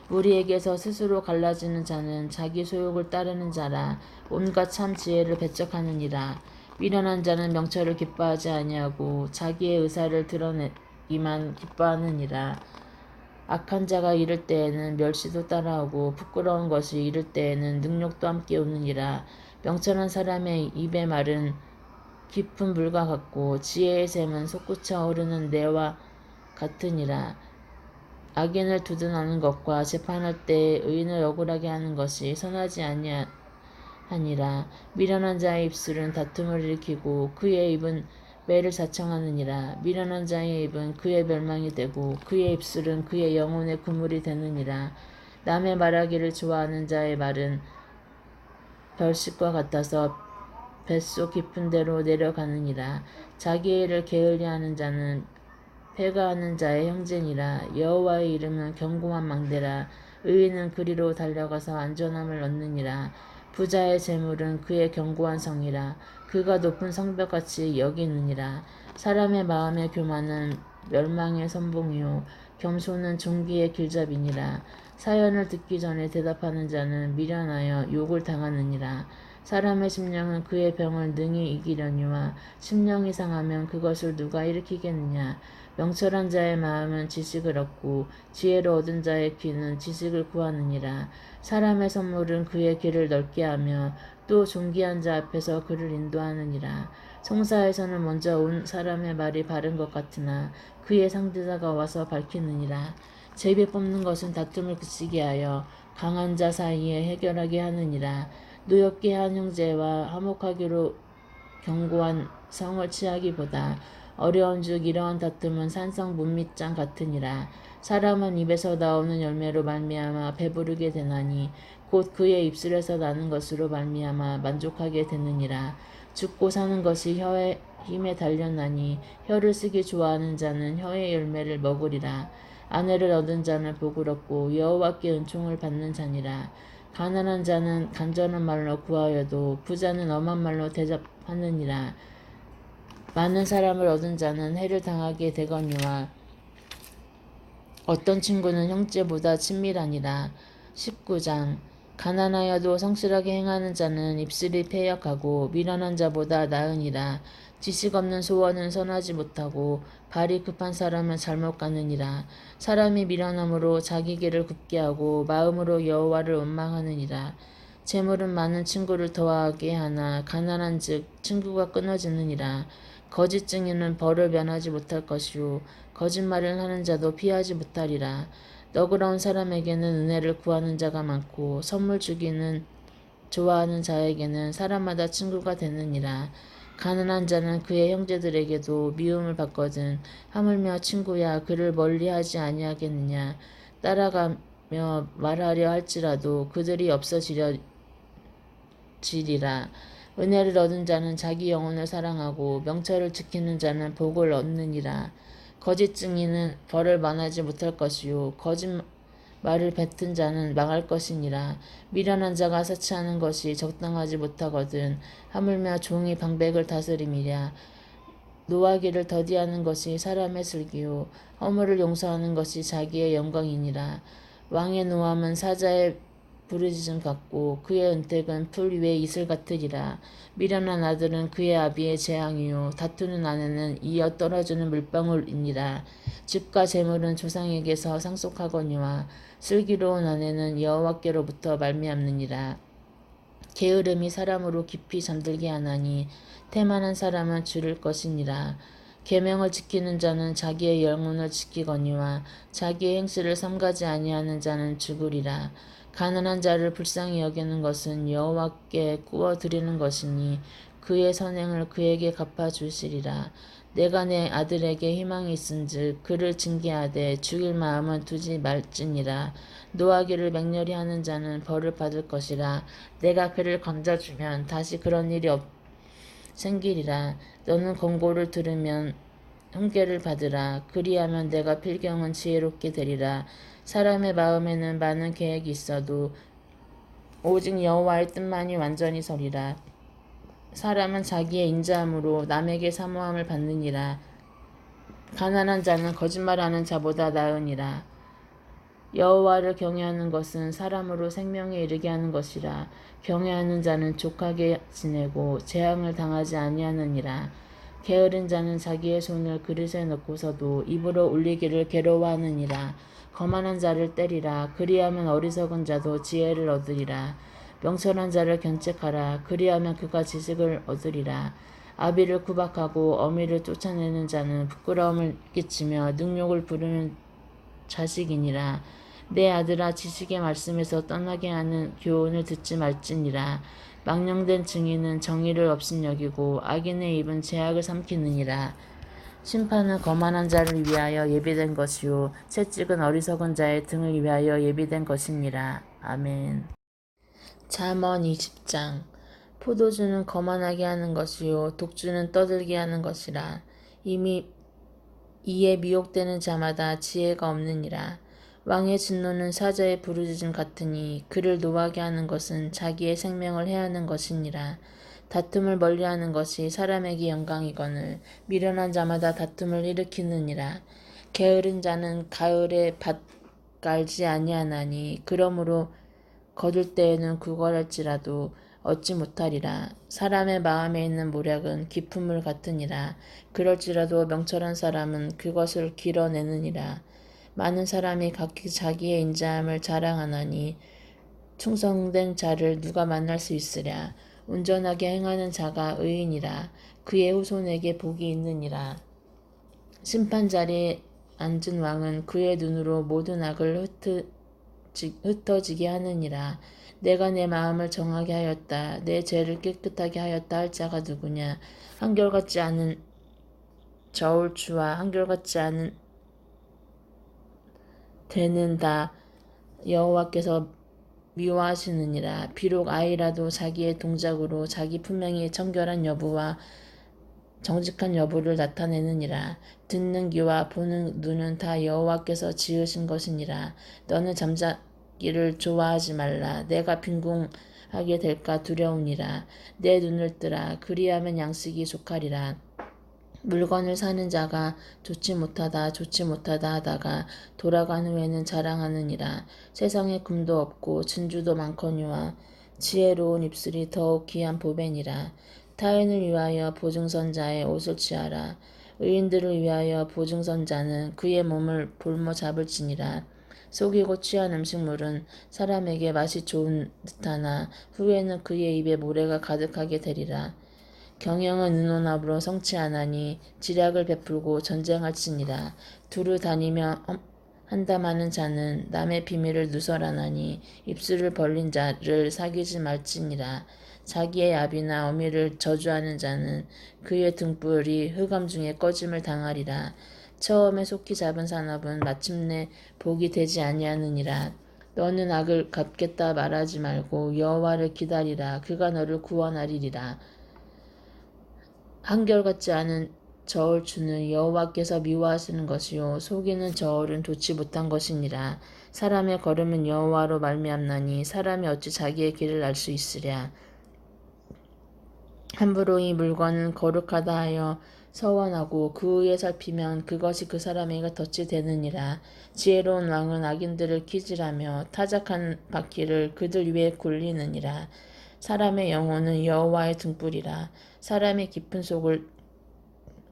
무리에게서 스스로 갈라지는 자는 자기 소욕을 따르는 자라. 온갖 참 지혜를 배척하느니라. 미련한 자는 명철을 기뻐하지 아니하고 자기의 의사를 드러내기만 기뻐하느니라. 악한 자가 이를 때에는 멸시도 따라오고 부끄러운 것이 이를 때에는 능욕도 함께 오느니라. 명철한 사람의 입의 말은 깊은 물과 같고 지혜의 샘은 솟구쳐 오르는 내와 같으니라. 악인을 두둔하는 것과 재판할 때에 의인을 억울하게 하는 것이 선하지 아니하니라. 미련한 자의 입술은 다툼을 일으키고 그의 입은 매를 자청하느니라. 미련한 자의 입은 그의 멸망이 되고 그의 입술은 그의 영혼의 그물이 되느니라. 남의 말하기를 좋아하는 자의 말은 별식과 같아서 뱃속 깊은 데로 내려가느니라. 자기의 일을 게을리하는 자는 패가하는 자의 형제니라. 여호와의 이름은 견고한 망대라. 의인은 그리로 달려가서 안전함을 얻느니라. 부자의 재물은 그의 견고한 성이라. 그가 높은 성벽같이 여기느니라. 사람의 마음의 교만은 멸망의 선봉이요 겸손은 존귀의 길잡이니라. 사연을 듣기 전에 대답하는 자는 미련하여 욕을 당하느니라. 사람의 심령은 그의 병을 능히 이기려니와 심령이 상하면 그것을 누가 일으키겠느냐. 명철한 자의 마음은 지식을 얻고 지혜로 얻은 자의 귀는 지식을 구하느니라. 사람의 선물은 그의 길을 넓게 하며 또 존귀한 자 앞에서 그를 인도하느니라. 송사에서는 먼저 온 사람의 말이 바른 것 같으나 그의 상대자가 와서 밝히느니라. 제비 뽑는 것은 다툼을 그치게 하여 강한 자 사이에 해결하게 하느니라. 노엽게 한 형제와 화목하기로 견고한 성을 취하기보다 어려운즉 이러한 다툼은 산성 문밑장 같으니라. 사람은 입에서 나오는 열매로 말미암아 배부르게 되나니 곧 그의 입술에서 나는 것으로 말미암아 만족하게 되느니라. 죽고 사는 것이 혀의 힘에 달렸나니 혀를 쓰기 좋아하는 자는 혀의 열매를 먹으리라. 아내를 얻은 자는 복을 얻고 여호와께 은총을 받는 자니라. 가난한 자는 간절한 말로 구하여도 부자는 엄한 말로 대접하느니라. 많은 사람을 얻은 자는 해를 당하게 되거니와 어떤 친구는 형제보다 친밀하니라. 19장 가난하여도 성실하게 행하는 자는 입술이 패역하고 미련한 자보다 나으니라. 지식 없는 소원은 선하지 못하고 발이 급한 사람은 잘못 가느니라. 사람이 미련함으로 자기 길을 굽게 하고 마음으로 여호와를 원망하느니라. 재물은 많은 친구를 더하게 하나 가난한즉 친구가 끊어지느니라. 거짓 증인은 벌을 면하지 못할 것이요 거짓말을 하는 자도 피하지 못하리라. 너그러운 사람에게는 은혜를 구하는 자가 많고 선물 주기는 좋아하는 자에게는 사람마다 친구가 되느니라. 가난한 자는 그의 형제들에게도 미움을 받거든. 하물며 친구야 그를 멀리하지 아니하겠느냐. 따라가며 말하려 할지라도 그들이 없어지리라. 은혜를 얻은 자는 자기 영혼을 사랑하고 명철을 지키는 자는 복을 얻느니라. 거짓 증인은 벌을 만하지 못할 것이요 거짓말을 뱉은 자는 망할 것이니라. 미련한 자가 사치하는 것이 적당하지 못하거든. 하물며 종이 방백을 다스림이랴. 노하기를 더디하는 것이 사람의 슬기요 허물을 용서하는 것이 자기의 영광이니라. 왕의 노함은 사자의 부르짖음 같고 그의 은택은 풀 위의 이슬 같으리라. 미련한 아들은 그의 아비의 재앙이요 다투는 아내는 이어 떨어지는 물방울이니라. 집과 재물은 조상에게서 상속하거니와 슬기로운 아내는 여호와께로부터 말미암느니라. 게으름이 사람으로 깊이 잠들게 하나니 태만한 사람은 줄일 것이니라. 계명을 지키는 자는 자기의 영혼을 지키거니와 자기의 행실을 삼가지 아니하는 자는 죽으리라. 가난한 자를 불쌍히 여기는 것은 여호와께 구워 드리는 것이니 그의 선행을 그에게 갚아 주시리라. 내가 내 아들에게 희망이 있은즉 그를 징계하되 죽일 마음은 두지 말지니라. 노하기를 맹렬히 하는 자는 벌을 받을 것이라. 내가 그를 건져주면 다시 그런 일이 생기리라. 너는 권고를 들으면 훈계를 받으라. 그리하면 내가 필경은 지혜롭게 되리라. 사람의 마음에는 많은 계획이 있어도 오직 여호와의 뜻만이 완전히 서리라. 사람은 자기의 인자함으로 남에게 사모함을 받느니라. 가난한 자는 거짓말하는 자보다 나으니라. 여호와를 경외하는 것은 사람으로 생명에 이르게 하는 것이라. 경외하는 자는 족하게 지내고 재앙을 당하지 아니하느니라. 게으른 자는 자기의 손을 그릇에 넣고서도 입으로 울리기를 괴로워하느니라. 거만한 자를 때리라. 그리하면 어리석은 자도 지혜를 얻으리라. 명철한 자를 견책하라. 그리하면 그가 지식을 얻으리라. 아비를 구박하고 어미를 쫓아내는 자는 부끄러움을 끼치며 능욕을 부르는 자식이니라. 내 아들아 지식의 말씀에서 떠나게 하는 교훈을 듣지 말지니라. 망령된 증인은 정의를 업신여기고 악인의 입은 죄악을 삼키느니라. 심판은 거만한 자를 위하여 예비된 것이요 채찍은 어리석은 자의 등을 위하여 예비된 것이니라. 아멘. 잠언 20장. 포도주는 거만하게 하는 것이요 독주는 떠들게 하는 것이라. 이에 미혹되는 자마다 지혜가 없느니라. 왕의 진노는 사자의 부르짖음 같으니 그를 노하게 하는 것은 자기의 생명을 해하는 것이니라. 다툼을 멀리하는 것이 사람에게 영광이거늘 미련한 자마다 다툼을 일으키느니라. 게으른 자는 가을에 밭 갈지 아니하나니 그러므로 거둘 때에는 구걸할지라도 얻지 못하리라. 사람의 마음에 있는 모략은 깊은 물 같으니라. 그럴지라도 명철한 사람은 그것을 길어내느니라. 많은 사람이 각기 자기의 인자함을 자랑하나니 충성된 자를 누가 만날 수 있으랴. 온전하게 행하는 자가 의인이라. 그의 후손에게 복이 있느니라. 심판 자리에 앉은 왕은 그의 눈으로 모든 악을 흩어지게 하느니라. 내가 내 마음을 정하게 하였다. 내 죄를 깨끗하게 하였다 할 자가 누구냐. 한결같지 않은 저울추와 한결같지 않은 대는 다 여호와께서 미워하시느니라. 비록 아이라도 자기의 동작으로 자기 품행이 청결한 여부와 정직한 여부를 나타내느니라. 듣는 귀와 보는 눈은 다 여호와께서 지으신 것이니라. 너는 잠자기를 좋아하지 말라. 내가 빈궁하게 될까 두려우니라. 내 눈을 뜨라. 그리하면 양식이 족하리라. 물건을 사는 자가 좋지 못하다 하다가 돌아간 후에는 자랑하느니라. 세상에 금도 없고 진주도 많거니와 지혜로운 입술이 더욱 귀한 보배니라. 타인을 위하여 보증선자의 옷을 취하라. 의인들을 위하여 보증선자는 그의 몸을 볼모 잡을지니라. 속이고 취한 음식물은 사람에게 맛이 좋은 듯하나 후에는 그의 입에 모래가 가득하게 되리라. 경영은 의논함으로 성취하나니 지략을 베풀고 전쟁할지니라. 두루 다니며 한담하는 자는 남의 비밀을 누설하나니 입술을 벌린 자를 사귀지 말지니라. 자기의 아비나 어미를 저주하는 자는 그의 등불이 흑암 중에 꺼짐을 당하리라. 처음에 속히 잡은 산업은 마침내 복이 되지 아니하느니라. 너는 악을 갚겠다 말하지 말고 여호와를 기다리라. 그가 너를 구원하리라. 한결같지 않은 저울추는 여호와께서 미워하시는 것이요 속이는 저울은 좋지 못한 것이니라. 사람의 걸음은 여호와로 말미암나니 사람이 어찌 자기의 길을 알 수 있으랴. 함부로 이 물건은 거룩하다 하여 서원하고 그 후에 살피면 그것이 그 사람에게 덫이 되느니라. 지혜로운 왕은 악인들을 키질하며 타작한 바퀴를 그들 위에 굴리느니라. 사람의 영혼은 여호와의 등불이라. 사람의 깊은 속을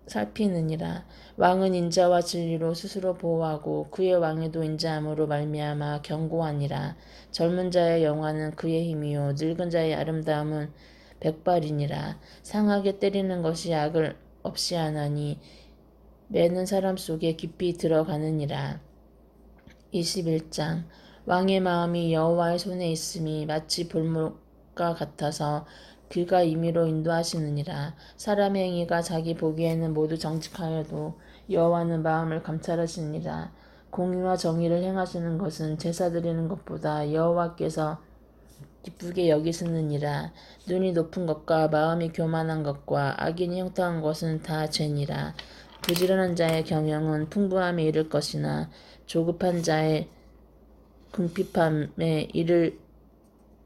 살피느니라. 왕은 인자와 진리로 스스로 보호하고 그의 왕에도 인자함으로 말미암아 견고하니라. 젊은 자의 영화는 그의 힘이요 늙은 자의 아름다움은 백발이니라. 상하게 때리는 것이 악을 없이 하나니 매는 사람 속에 깊이 들어가느니라. 21장 왕의 마음이 여호와의 손에 있음이 마치 볼목과 같아서 그가 임의로 인도하시느니라. 사람의 행위가 자기 보기에는 모두 정직하여도 여호와는 마음을 감찰하시니라. 공의와 정의를 행하시는 것은 제사 드리는 것보다 여호와께서 기쁘게 여기시느니라. 눈이 높은 것과 마음이 교만한 것과 악인이 형통한 것은 다 죄니라. 부지런한 자의 경영은 풍부함에 이를 것이나 조급한 자의 궁핍함에 이를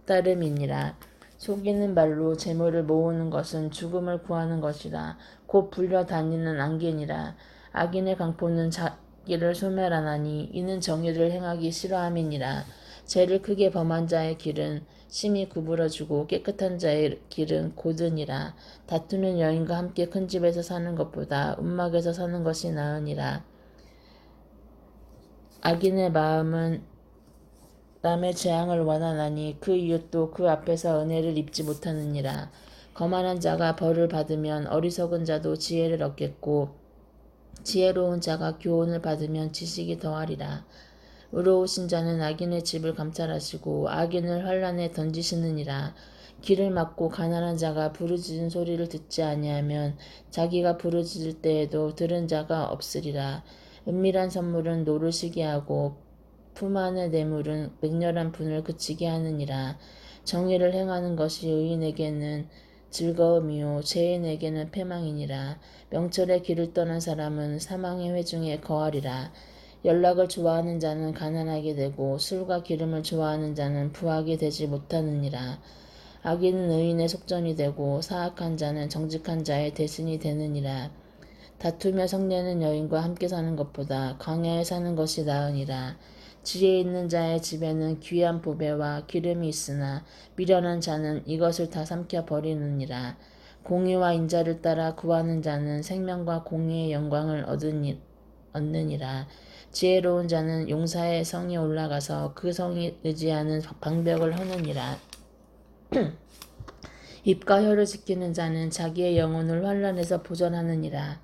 따름이니라. 속이는 말로 재물을 모으는 것은 죽음을 구하는 것이라. 곧 불려 다니는 안개니라. 악인의 강포는 자기를 소멸하나니 이는 정의를 행하기 싫어함이니라. 죄를 크게 범한 자의 길은 심히 구부러지고 깨끗한 자의 길은 고드니라. 다투는 여인과 함께 큰 집에서 사는 것보다 움막에서 사는 것이 나으니라. 악인의 마음은 남의 재앙을 원하나니 그 이웃도 그 앞에서 은혜를 입지 못하느니라. 거만한 자가 벌을 받으면 어리석은 자도 지혜를 얻겠고 지혜로운 자가 교훈을 받으면 지식이 더하리라. 의로우신 자는 악인의 집을 감찰하시고 악인을 환란에 던지시느니라. 길을 막고 가난한 자가 부르짖은 소리를 듣지 아니하면 자기가 부르짖을 때에도 들은 자가 없으리라. 은밀한 선물은 노르시게 하고 품 안의 뇌물은 맹렬한 분을 그치게 하느니라. 정의를 행하는 것이 의인에게는 즐거움이요 죄인에게는 패망이니라. 명철의 길을 떠난 사람은 사망의 회중에 거하리라. 연락을 좋아하는 자는 가난하게 되고 술과 기름을 좋아하는 자는 부하게 되지 못하느니라. 악인은 의인의 속전이 되고 사악한 자는 정직한 자의 대신이 되느니라. 다투며 성내는 여인과 함께 사는 것보다 광야에 사는 것이 나으니라. 지혜 있는 자의 집에는 귀한 보배와 기름이 있으나 미련한 자는 이것을 다 삼켜 버리느니라. 공의와 인자를 따라 구하는 자는 생명과 공의의 영광을 얻느니라. 지혜로운 자는 용사의 성에 올라가서 그 성이 의지하는 방벽을 허느니라. 입과 혀를 지키는 자는 자기의 영혼을 환란에서 보전하느니라.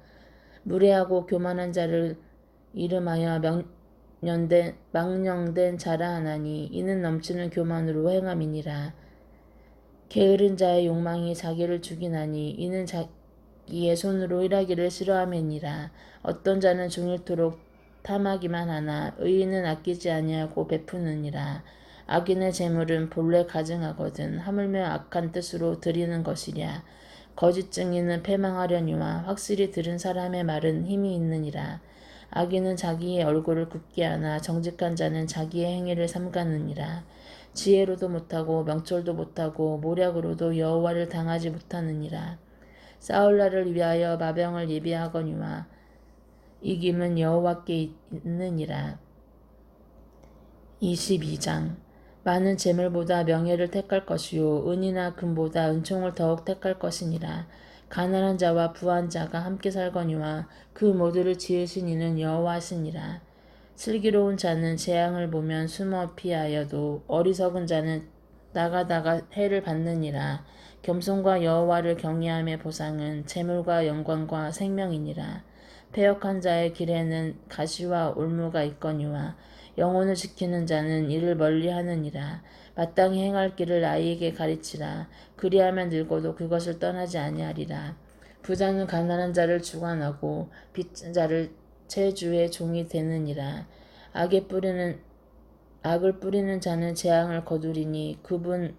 무례하고 교만한 자를 이름하여 망령된 자라 하나니 이는 넘치는 교만으로 행함이니라. 게으른 자의 욕망이 자기를 죽이나니 이는 자기의 손으로 일하기를 싫어함이니라. 어떤 자는 종일토록 탐하기만 하나 의인은 아끼지 아니하고 베푸느니라. 악인의 재물은 본래 가증하거든 하물며 악한 뜻으로 드리는 것이랴. 거짓 증인은 패망하려니와 확실히 들은 사람의 말은 힘이 있느니라. 악인은 자기의 얼굴을 굽게 하나 정직한 자는 자기의 행위를 삼가느니라. 지혜로도 못하고 명철도 못하고 모략으로도 여호와를 당하지 못하느니라. 싸울 날을 위하여 마병을 예비하거니와 이김은 여호와께 있느니라. 22장 많은 재물보다 명예를 택할 것이요 은이나 금보다 은총을 더욱 택할 것이니라. 가난한 자와 부한 자가 함께 살거니와 그 모두를 지으신 이는 여호와시니라. 슬기로운 자는 재앙을 보면 숨어 피하여도 어리석은 자는 나가다가 해를 받느니라. 겸손과 여호와를 경외함의 보상은 재물과 영광과 생명이니라. 패역한 자의 길에는 가시와 올무가 있거니와 영혼을 지키는 자는 이를 멀리하느니라. 마땅히 행할 길을 아이에게 가르치라. 그리하면 늙어도 그것을 떠나지 아니하리라. 부자는 가난한 자를 주관하고 빚진 자를 채주의 종이 되느니라. 악을 뿌리는 자는 재앙을 거두리니 그분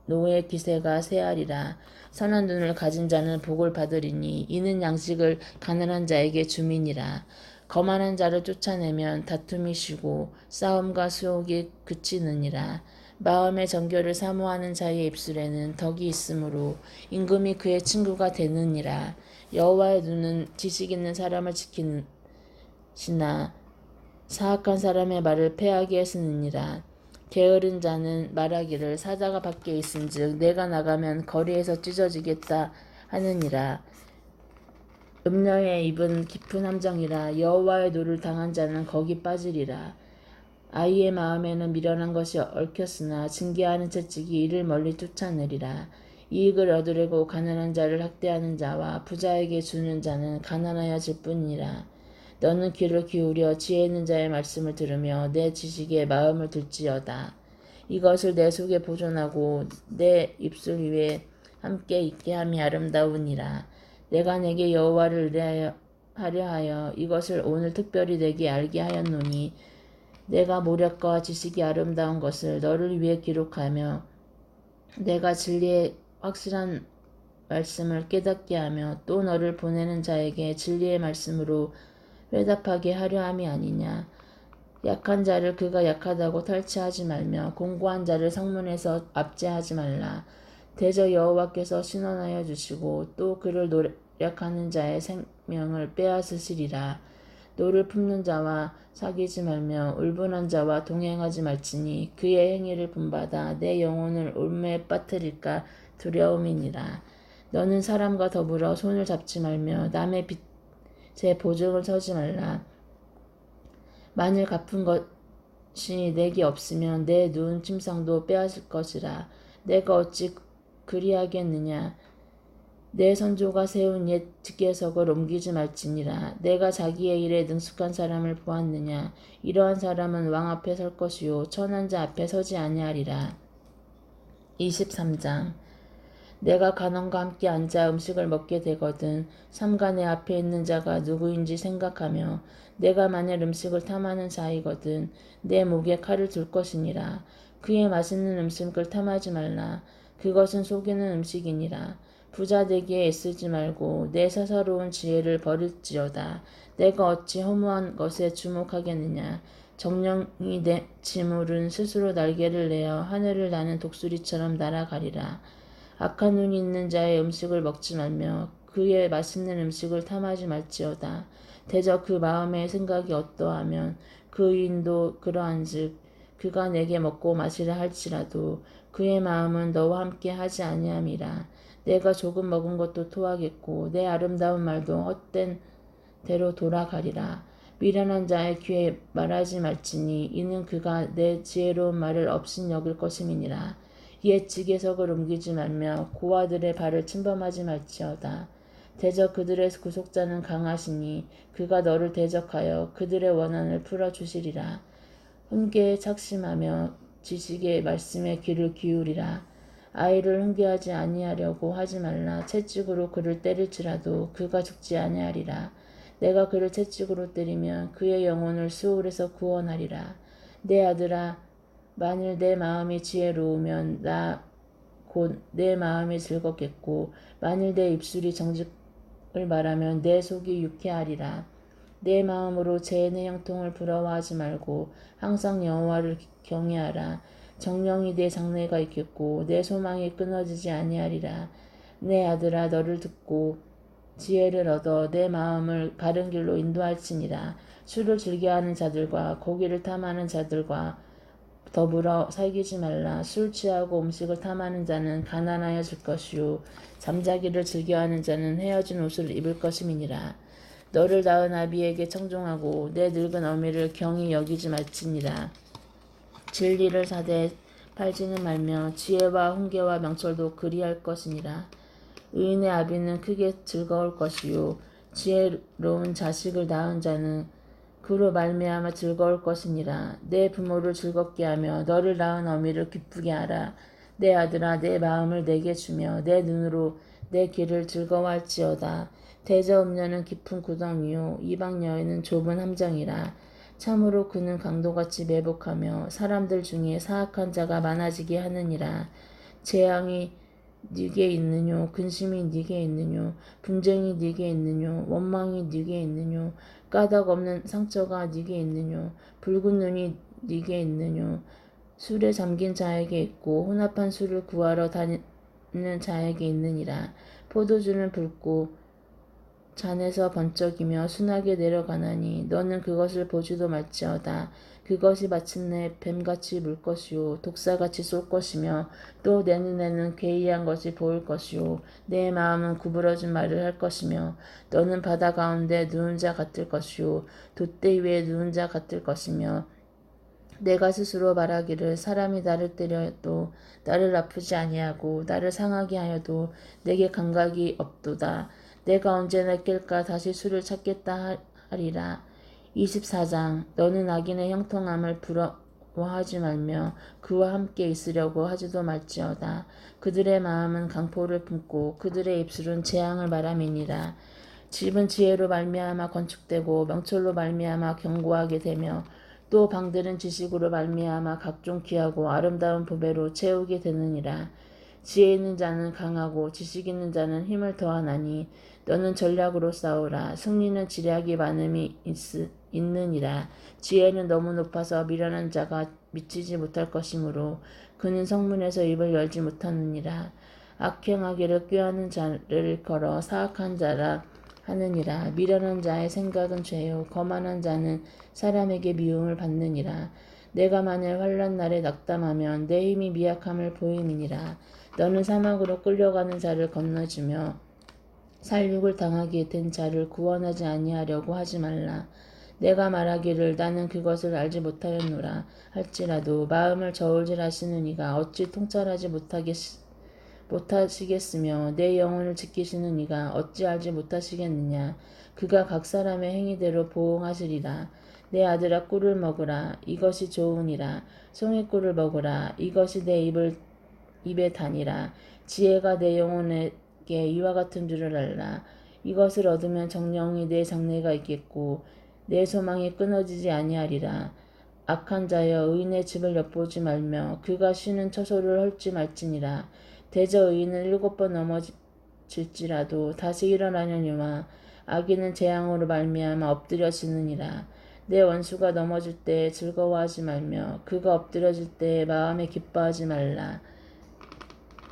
노의 기세가 쇠하리라. 선한 눈을 가진 자는 복을 받으리니 이는 양식을 가난한 자에게 주민이라. 거만한 자를 쫓아내면 다툼이 쉬고 싸움과 수욕이 그치느니라. 마음의 정결을 사모하는 자의 입술에는 덕이 있으므로 임금이 그의 친구가 되느니라. 여호와의 눈은 지식 있는 사람을 지키시나 사악한 사람의 말을 패하게 쓰느니라. 게으른 자는 말하기를 사자가 밖에 있은즉 내가 나가면 거리에서 찢어지겠다 하느니라. 음녀의 입은 깊은 함정이라. 여호와의 노를 당한 자는 거기 빠지리라. 아이의 마음에는 미련한 것이 얽혔으나 징계하는 채찍이 이를 멀리 쫓아내리라. 이익을 얻으려고 가난한 자를 학대하는 자와 부자에게 주는 자는 가난하여질 뿐이라. 너는 귀를 기울여 지혜 있는 자의 말씀을 들으며 내 지식에 마음을 둘지어다. 이것을 내 속에 보존하고 내 입술 위에 함께 있게 함이 아름다우니라. 내가 내게 여호와를 의뢰하려 하여 이것을 오늘 특별히 내게 알게 하였노니 내가 모략과 지식이 아름다운 것을 너를 위해 기록하며 내가 진리의 확실한 말씀을 깨닫게 하며 또 너를 보내는 자에게 진리의 말씀으로 회답하게 하려 함이 아니냐. 약한 자를 그가 약하다고 탈취하지 말며 공고한 자를 성문에서 압제하지 말라. 대저 여호와께서 신원하여 주시고 또 그를 노력하는 자의 생명을 빼앗으시리라. 노를 품는 자와 사귀지 말며 울분한 자와 동행하지 말지니 그의 행위를 본받아 내 영혼을 올무에 빠뜨릴까 두려움이니라. 너는 사람과 더불어 손을 잡지 말며 남의 빚에 보증을 서지 말라. 만일 갚은 것이 내게 없으면 내 누운 침상도 빼앗을 것이라. 내가 어찌 그리하겠느냐. 내 선조가 세운 옛 즉계석을 옮기지 말지니라. 내가 자기의 일에 능숙한 사람을 보았느냐. 이러한 사람은 왕 앞에 설 것이요 천한 자 앞에 서지 아니하리라. 23장. 내가 간원과 함께 앉아 음식을 먹게 되거든 삼가 내 앞에 있는 자가 누구인지 생각하며 내가 만일 음식을 탐하는 자이거든 내 목에 칼을 둘 것이니라. 그의 맛있는 음식을 탐하지 말라. 그것은 속이는 음식이니라. 부자 되기에 애쓰지 말고 내 사사로운 지혜를 버릴지어다. 내가 어찌 허무한 것에 주목하겠느냐. 정령이 내 지물은 스스로 날개를 내어 하늘을 나는 독수리처럼 날아가리라. 악한 눈이 있는 자의 음식을 먹지 말며 그의 맛있는 음식을 탐하지 말지어다. 대저 그 마음의 생각이 어떠하면 그 의인도 그러한즉 그가 내게 먹고 마시라 할지라도 그의 마음은 너와 함께 하지 아니함이라. 내가 조금 먹은 것도 토하겠고 내 아름다운 말도 헛된 대로 돌아가리라. 미련한 자의 귀에 말하지 말지니 이는 그가 내 지혜로운 말을 업신여길 것임이니라. 옛 지계석을 옮기지 말며 고아들의 발을 침범하지 말지어다. 대적 그들의 구속자는 강하시니 그가 너를 대적하여 그들의 원한을 풀어주시리라. 훈계에 착심하며 지식의 말씀에 귀를 기울이라. 아이를 훈계하지 아니하려고 하지 말라. 채찍으로 그를 때릴지라도 그가 죽지 아니하리라. 내가 그를 채찍으로 때리면 그의 영혼을 수올에서 구원하리라. 내 아들아, 만일 내 마음이 지혜로우면 나 곧 내 마음이 즐겁겠고 만일 내 입술이 정직을 말하면 내 속이 유쾌하리라. 내 마음으로 재인의 형통을 부러워하지 말고 항상 여호와를 경외하라. 정령이 내 장래가 있겠고 내 소망이 끊어지지 아니하리라. 내 아들아, 너를 듣고 지혜를 얻어 내 마음을 바른 길로 인도할지니라. 술을 즐겨하는 자들과 고기를 탐하는 자들과 더불어 사귀지 말라. 술 취하고 음식을 탐하는 자는 가난하여질 것이요 잠자기를 즐겨하는 자는 헤어진 옷을 입을 것임이니라. 너를 낳은 아비에게 청종하고 내 늙은 어미를 경히 여기지 말지니라. 진리를 사되 팔지는 말며 지혜와 훈계와 명철도 그리할 것이니라. 의인의 아비는 크게 즐거울 것이요 지혜로운 자식을 낳은 자는 그로 말미암아 즐거울 것이니라. 내 부모를 즐겁게 하며 너를 낳은 어미를 기쁘게 하라. 내 아들아 내 마음을 내게 주며 내 눈으로 내 길을 즐거워할지어다. 대저 음녀는 깊은 구덩이요 이방 여인은 좁은 함정이라. 참으로 그는 강도같이 매복하며 사람들 중에 사악한 자가 많아지게 하느니라. 재앙이 네게 있느뇨 근심이 네게 있느뇨 분쟁이 네게 있느뇨 원망이 네게 있느뇨 까닭없는 상처가 네게 있느뇨 붉은 눈이 네게 있느뇨 술에 잠긴 자에게 있고 혼합한 술을 구하러 다니는 자에게 있느니라. 포도주는 붉고 잔에서 번쩍이며 순하게 내려가나니 너는 그것을 보지도 말지어다. 그것이 마침내 뱀같이 물 것이요 독사같이 쏠 것이며 또 내 눈에는 괴이한 것이 보일 것이요 내 마음은 구부러진 말을 할 것이며 너는 바다 가운데 누운 자 같을 것이요 돛대 위에 누운 자 같을 것이며 내가 스스로 말하기를 사람이 나를 때려도 나를 아프지 아니하고 나를 상하게 하여도 내게 감각이 없도다. 내가 언제나 깰까 다시 수를 찾겠다 하리라. 24장 너는 악인의 형통함을 부러워하지 말며 그와 함께 있으려고 하지도 말지어다. 그들의 마음은 강포를 품고 그들의 입술은 재앙을 말함이니라. 집은 지혜로 말미암아 건축되고 명철로 말미암아 견고하게 되며 또 방들은 지식으로 말미암아 각종 귀하고 아름다운 보배로 채우게 되느니라. 지혜 있는 자는 강하고 지식 있는 자는 힘을 더하나니 너는 전략으로 싸우라. 승리는 지략이 많음이 있느니라. 지혜는 너무 높아서 미련한 자가 미치지 못할 것이므로 그는 성문에서 입을 열지 못하느니라. 악행하기를 꾀하는 자를 걸어 사악한 자라 하느니라. 미련한 자의 생각은 죄요 거만한 자는 사람에게 미움을 받느니라. 내가 만일 환난 날에 낙담하면 내 힘이 미약함을 보임이니라. 너는 사막으로 끌려가는 자를 건너주며 살육을 당하게 된 자를 구원하지 아니하려고 하지 말라. 내가 말하기를 나는 그것을 알지 못하였노라 할지라도 마음을 저울질하시는 이가 어찌 통찰하지 못하시겠으며 내 영혼을 지키시는 이가 어찌 알지 못하시겠느냐. 그가 각 사람의 행위대로 보응하시리라. 내 아들아 꿀을 먹으라. 이것이 좋으니라. 송이꿀을 먹으라. 이것이 내 입에 다니라. 지혜가 내 영혼에게 이와 같은 줄을 알라. 이것을 얻으면 정령이 내 장래가 있겠고 내 소망이 끊어지지 아니하리라. 악한 자여 의인의 집을 엿보지 말며 그가 쉬는 처소를 헐지 말지니라. 대저 의인은 7번 넘어질지라도 다시 일어나려니와 악인은 재앙으로 말미암아 엎드려지느니라. 내 원수가 넘어질 때에 즐거워하지 말며 그가 엎드려질 때에 마음에 기뻐하지 말라.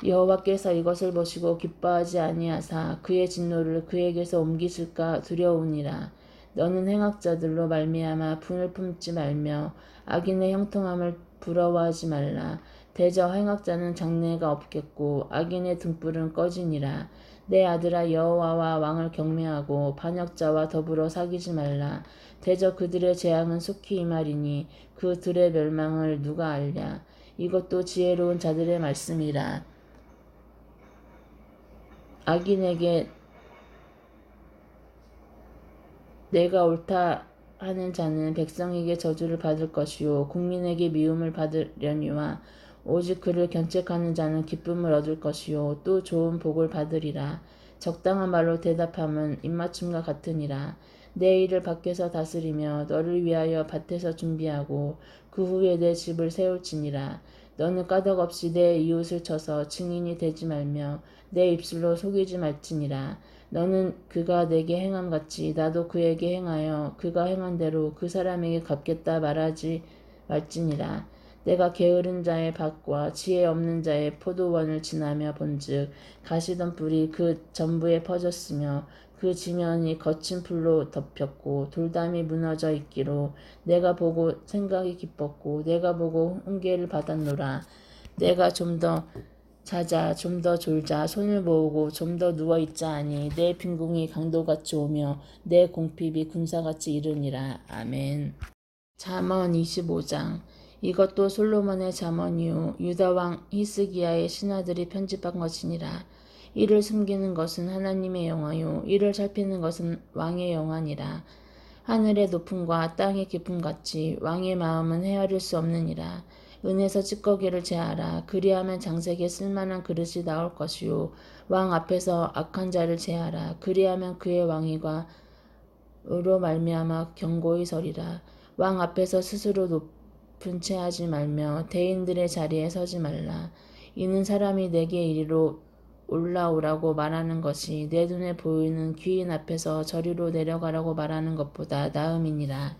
여호와께서 이것을 보시고 기뻐하지 아니하사 그의 진노를 그에게서 옮기실까 두려우니라. 너는 행악자들로 말미암아 분을 품지 말며 악인의 형통함을 부러워하지 말라. 대저 행악자는 장래가 없겠고 악인의 등불은 꺼지니라. 내 아들아 여호와와 왕을 경외하고 반역자와 더불어 사귀지 말라. 대저 그들의 재앙은 속히 임하리니 그들의 멸망을 누가 알랴. 이것도 지혜로운 자들의 말씀이라. 악인에게 내가 옳다 하는 자는 백성에게 저주를 받을 것이요 국민에게 미움을 받으려니와 오직 그를 견책하는 자는 기쁨을 얻을 것이요 또 좋은 복을 받으리라. 적당한 말로 대답함은 입맞춤과 같으니라. 내 일을 밖에서 다스리며 너를 위하여 밭에서 준비하고 그 후에 내 집을 세울지니라. 너는 까닭없이 내 이웃을 쳐서 증인이 되지 말며 내 입술로 속이지 말지니라. 너는 그가 내게 행함같이 나도 그에게 행하여 그가 행한 대로 그 사람에게 갚겠다 말하지 말지니라. 내가 게으른 자의 밭과 지혜 없는 자의 포도원을 지나며 본즉 가시던 뿔이 그 전부에 퍼졌으며 그 지면이 거친 풀로 덮였고 돌담이 무너져 있기로 내가 보고 생각이 기뻤고 내가 보고 훈계를 받았노라. 내가 좀 더 자자 좀 더 졸자 손을 모으고 좀 더 누워있자 하니 내 빈궁이 강도같이 오며 내 공핍이 군사같이 이르니라. 아멘. 잠언 25장. 이것도 솔로몬의 잠언이요 유다왕 히스기야의 신하들이 편집한 것이니라. 이를 숨기는 것은 하나님의 영화요 이를 살피는 것은 왕의 영화니라. 하늘의 높음과 땅의 깊음같이 왕의 마음은 헤아릴 수 없느니라. 은에서 찌꺼기를 제하라. 그리하면 장색에 쓸만한 그릇이 나올 것이요 왕 앞에서 악한 자를 제하라. 그리하면 그의 왕위가 으로 말미암아 견고히 서리라. 왕 앞에서 스스로 높은 채 하지 말며 대인들의 자리에 서지 말라. 이는 사람이 내게 이리로 올라오라고 말하는 것이 내 눈에 보이는 귀인 앞에서 저리로 내려가라고 말하는 것보다 나음이니라.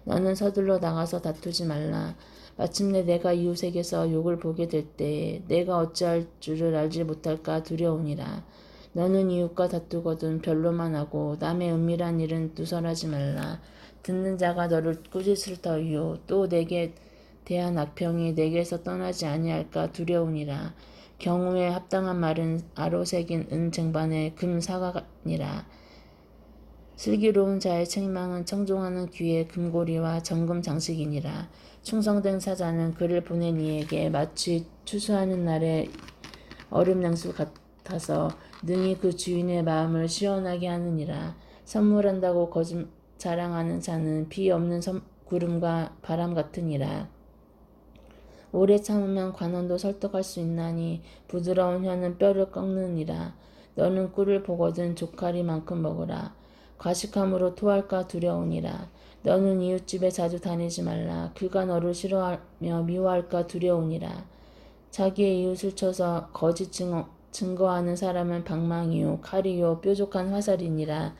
너는 서둘러 나가서 다투지 말라. 마침내 내가 이웃에게서 욕을 보게 될 때에 내가 어찌할 줄을 알지 못할까 두려우니라. 너는 이웃과 다투거든 변로만 하고 남의 은밀한 일은 누설하지 말라. 듣는 자가 너를 꾸짖을 터이요 또 내게 대한 악평이 내게서 떠나지 아니할까 두려우니라. 경우에 합당한 말은 아로 새긴 은 쟁반에 금 사과니라. 슬기로운 자의 책망은 청종하는 귀의 금고리와 정금 장식이니라. 충성된 사자는 그를 보낸 이에게 마치 추수하는 날의 얼음 냉수 같아서 능히 그 주인의 마음을 시원하게 하느니라. 선물한다고 거짓 자랑하는 자는 비 없는 구름과 바람 같으니라. 오래 참으면 관원도 설득할 수 있나니 부드러운 혀는 뼈를 꺾느니라. 너는 꿀을 보거든 조카리만큼 먹으라. 과식함으로 토할까 두려우니라. 너는 이웃집에 자주 다니지 말라. 그가 너를 싫어하며 미워할까 두려우니라. 자기의 이웃을 쳐서 거짓 증거하는 사람은 방망이요 칼이요 뾰족한 화살이니라.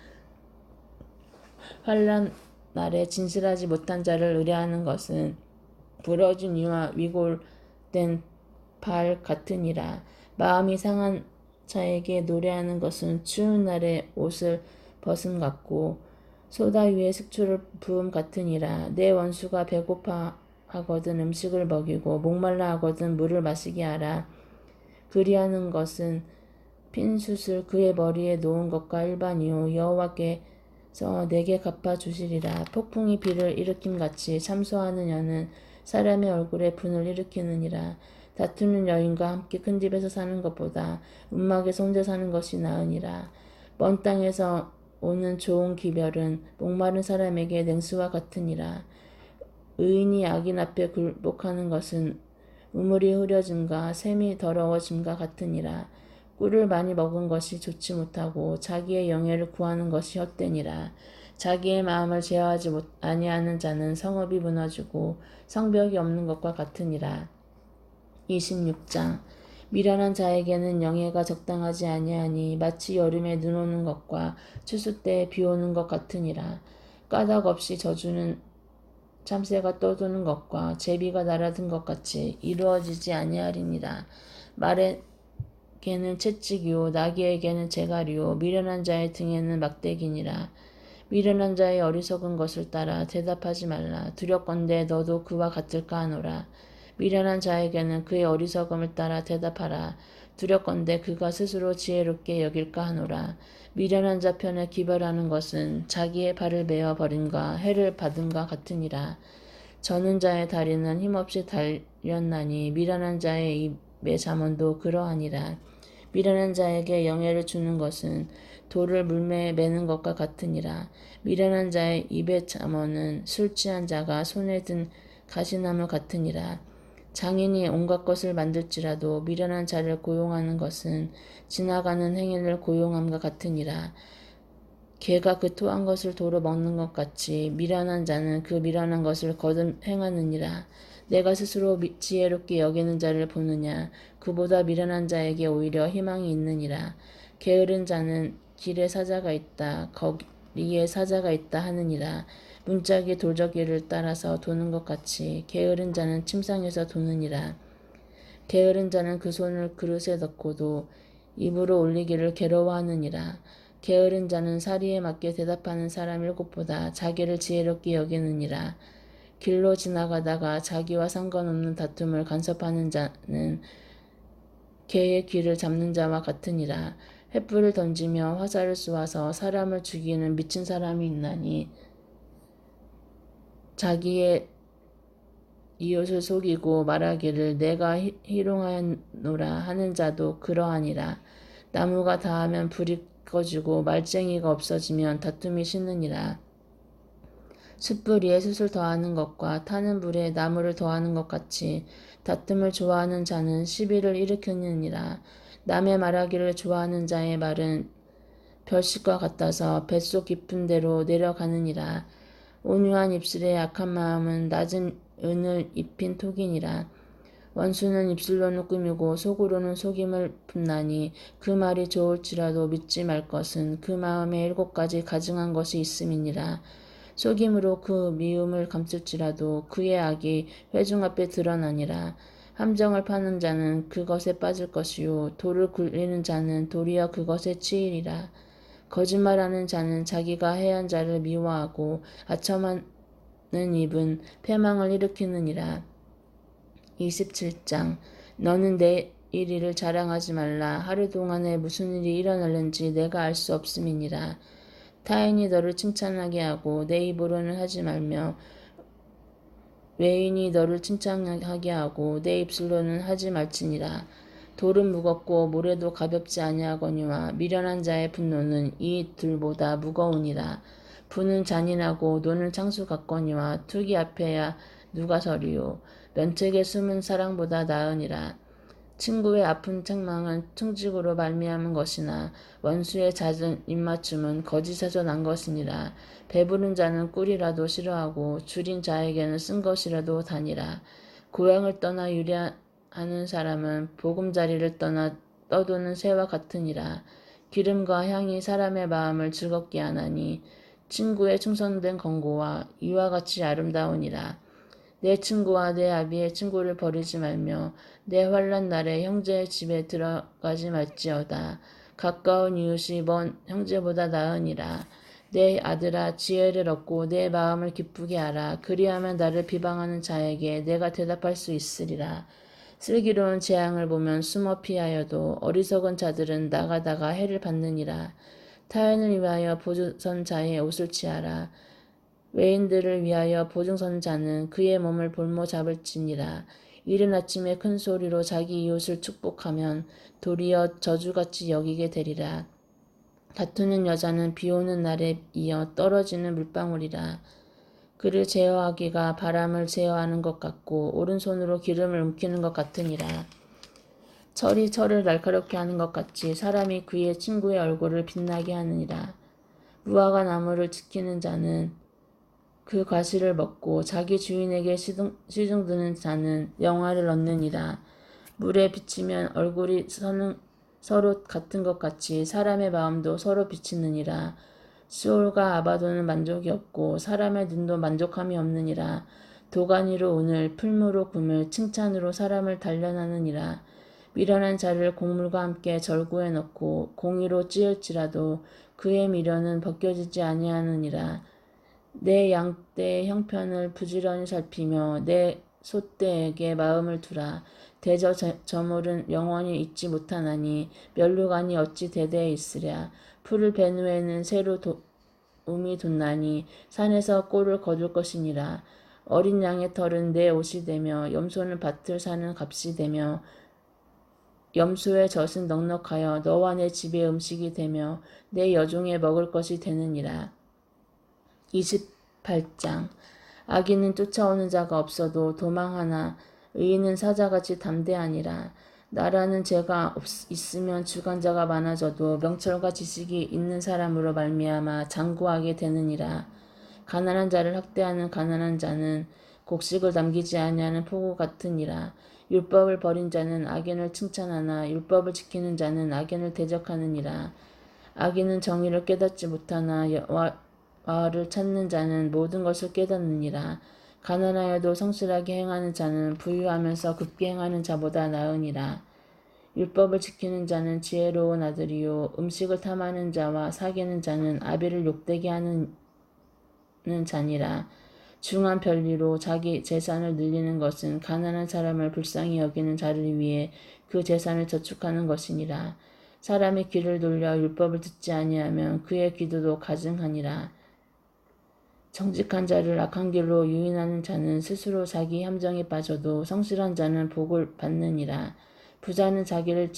환난 날에 진실하지 못한 자를 의뢰하는 것은 부러진 이와 위골된 발 같으니라. 마음이 상한 자에게 노래하는 것은 추운 날에 옷을 벗음 같고 소다 위에 식초를 부음 같으니라. 내 원수가 배고파 하거든 음식을 먹이고 목말라 하거든 물을 마시게 하라. 그리하는 것은 핀 숯을 그의 머리에 놓은 것과 일반이요 여호와께서 내게 갚아 주시리라. 폭풍이 비를 일으킴같이 참소하는 여는 사람의 얼굴에 분을 일으키느니라. 다투는 여인과 함께 큰 집에서 사는 것보다 움막에서 혼자 사는 것이 나으니라. 먼 땅에서 오는 좋은 기별은 목마른 사람에게 냉수와 같으니라. 의인이 악인 앞에 굴복하는 것은 우물이 흐려짐과 샘이 더러워짐과 같으니라. 꿀을 많이 먹은 것이 좋지 못하고 자기의 영예를 구하는 것이 헛되니라. 자기의 마음을 제어하지 아니하는 자는 성읍이 무너지고 성벽이 없는 것과 같으니라. 26장 미련한 자에게는 영예가 적당하지 아니하니 마치 여름에 눈 오는 것과 추수 때에 비 오는 것 같으니라. 까닭 없이 져주는 참새가 떠도는 것과 제비가 날아든 것 같이 이루어지지 아니하리니라. 말에게는 채찍이요 나귀에게는 재갈이요 미련한 자의 등에는 막대기니라. 미련한 자의 어리석은 것을 따라 대답하지 말라. 두렵건대 너도 그와 같을까 하노라. 미련한 자에게는 그의 어리석음을 따라 대답하라. 두렵건대 그가 스스로 지혜롭게 여길까 하노라. 미련한 자 편에 기별하는 것은 자기의 발을 베어 버림과 해를 받음과 같으니라. 저는 자의 다리는 힘없이 달렸나니 미련한 자의 입의 잠언도 그러하니라. 미련한 자에게 영예를 주는 것은 돌을 물매에 매는 것과 같으니라. 미련한 자의 입의 잠언은 술 취한 자가 손에 든 가시나무 같으니라. 장인이 온갖 것을 만들지라도 미련한 자를 고용하는 것은 지나가는 행인을 고용함과 같으니라. 개가 그 토한 것을 도로 먹는 것 같이 미련한 자는 그 미련한 것을 거듭 행하느니라. 내가 스스로 지혜롭게 여기는 자를 보느냐. 그보다 미련한 자에게 오히려 희망이 있느니라. 게으른 자는 길에 사자가 있다. 거리에 사자가 있다 하느니라. 문짝이 돌저귀를 따라서 도는 것 같이 게으른 자는 침상에서 도느니라. 게으른 자는 그 손을 그릇에 넣고도 입으로 올리기를 괴로워하느니라. 게으른 자는 사리에 맞게 대답하는 사람 7보다 자기를 지혜롭게 여기느니라. 길로 지나가다가 자기와 상관없는 다툼을 간섭하는 자는 개의 귀를 잡는 자와 같으니라. 횃불을 던지며 화살을 쏘아서 사람을 죽이는 미친 사람이 있나니 자기의 이웃을 속이고 말하기를 내가 희롱하노라 하는 자도 그러하니라. 나무가 다하면 불이 꺼지고 말쟁이가 없어지면 다툼이 식느니라. 숯불 위에 숯을 더하는 것과 타는 불에 나무를 더하는 것 같이 다툼을 좋아하는 자는 시비를 일으키느니라. 남의 말하기를 좋아하는 자의 말은 별식과 같아서 뱃속 깊은 데로 내려가느니라. 온유한 입술의 약한 마음은 낮은 은을 입힌 톡이니라. 원수는 입술로는 꾸미고 속으로는 속임을 품나니 그 말이 좋을지라도 믿지 말 것은 그 마음에 7가지 가증한 것이 있음이니라. 속임으로 그 미움을 감출지라도 그의 악이 회중 앞에 드러나니라. 함정을 파는 자는 그것에 빠질 것이요 돌을 굴리는 자는 도리어 그것에 치이리라. 거짓말하는 자는 자기가 해한 자를 미워하고 아첨하는 입은 패망을 일으키느니라. 27장. 너는 내 일을 자랑하지 말라. 하루 동안에 무슨 일이 일어날는지 내가 알 수 없음이니라. 타인이 너를 칭찬하게 하고 내 입으로는 하지 말며 외인이 너를 칭찬하게 하고 내 입술로는 하지 말지니라. 돌은 무겁고 모래도 가볍지 아니하거니와 미련한 자의 분노는 이 둘보다 무거우니라. 부는 잔인하고 노는 창수 같거니와 투기 앞에야 누가 서리요. 면책에 숨은 사랑보다 나으니라. 친구의 아픈 책망은 충직으로 말미암은 것이나 원수의 잦은 입맞춤은 거짓에서 난 것이니라. 배부른 자는 꿀이라도 싫어하고 줄인 자에게는 쓴 것이라도 다니라. 고향을 떠나 유래하는 사람은 보금자리를 떠나 떠도는 새와 같으니라. 기름과 향이 사람의 마음을 즐겁게 하나니 친구의 충성된 권고와 이와 같이 아름다우니라. 내 친구와 내 아비의 친구를 버리지 말며 내 환난 날에 형제의 집에 들어가지 말지어다. 가까운 이웃이 먼 형제보다 나으니라. 내 아들아 지혜를 얻고 내 마음을 기쁘게 하라. 그리하면 나를 비방하는 자에게 내가 대답할 수 있으리라. 슬기로운 재앙을 보면 숨어 피하여도 어리석은 자들은 나가다가 해를 받느니라. 타인을 위하여 보조선 자의 옷을 취하라. 외인들을 위하여 보증선 자는 그의 몸을 볼모 잡을지니라. 이른 아침에 큰 소리로 자기 이웃을 축복하면 도리어 저주같이 여기게 되리라. 다투는 여자는 비오는 날에 이어 떨어지는 물방울이라. 그를 제어하기가 바람을 제어하는 것 같고 오른손으로 기름을 움키는 것 같으니라. 철이 철을 날카롭게 하는 것 같이 사람이 그의 친구의 얼굴을 빛나게 하느니라. 무화과 나무를 지키는 자는 그 과실을 먹고 자기 주인에게 시중드는 자는 영화를 얻느니라. 물에 비치면 얼굴이 서로 같은 것 같이 사람의 마음도 서로 비치느니라. 수올과 아바도는 만족이 없고 사람의 눈도 만족함이 없느니라. 도가니로 운을 풀무로 금을 칭찬으로 사람을 단련하느니라. 미련한 자를 곡물과 함께 절구에 넣고 공의로 찌을지라도 그의 미련은 벗겨지지 아니하느니라. 내 양떼의 형편을 부지런히 살피며 내 소떼에게 마음을 두라. 대저 저물은 영원히 잊지 못하나니 멸류관이 어찌 대대에 있으랴. 풀을 벤 후에는 새로 움이 돋나니 산에서 꼴을 거둘 것이니라. 어린 양의 털은 내 옷이 되며 염소는 밭을 사는 값이 되며 염소의 젖은 넉넉하여 너와 내 집의 음식이 되며 내 여종의 먹을 것이 되느니라. 28장. 악인은 쫓아오는 자가 없어도 도망하나 의인은 사자같이 담대하니라. 나라는 죄가 있으면 주관자가 많아져도 명철과 지식이 있는 사람으로 말미암아 장구하게 되느니라. 가난한 자를 학대하는 가난한 자는 곡식을 남기지 아니하는 포구 같으니라. 율법을 버린 자는 악인을 칭찬하나 율법을 지키는 자는 악인을 대적하느니라. 악인은 정의를 깨닫지 못하나 여호와를 찾는 자는 모든 것을 깨닫느니라. 가난하여도 성실하게 행하는 자는 부유하면서 급게 행하는 자보다 나으니라. 율법을 지키는 자는 지혜로운 아들이요 음식을 탐하는 자와 사귀는 자는 아비를 욕되게 하는 자니라. 중한 별리로 자기 재산을 늘리는 것은 가난한 사람을 불쌍히 여기는 자를 위해 그 재산을 저축하는 것이니라. 사람의 귀를 돌려 율법을 듣지 아니하면 그의 기도도 가증하니라. 정직한 자를 악한 길로 유인하는 자는 스스로 자기 함정에 빠져도 성실한 자는 복을 받느니라. 부자는 자기를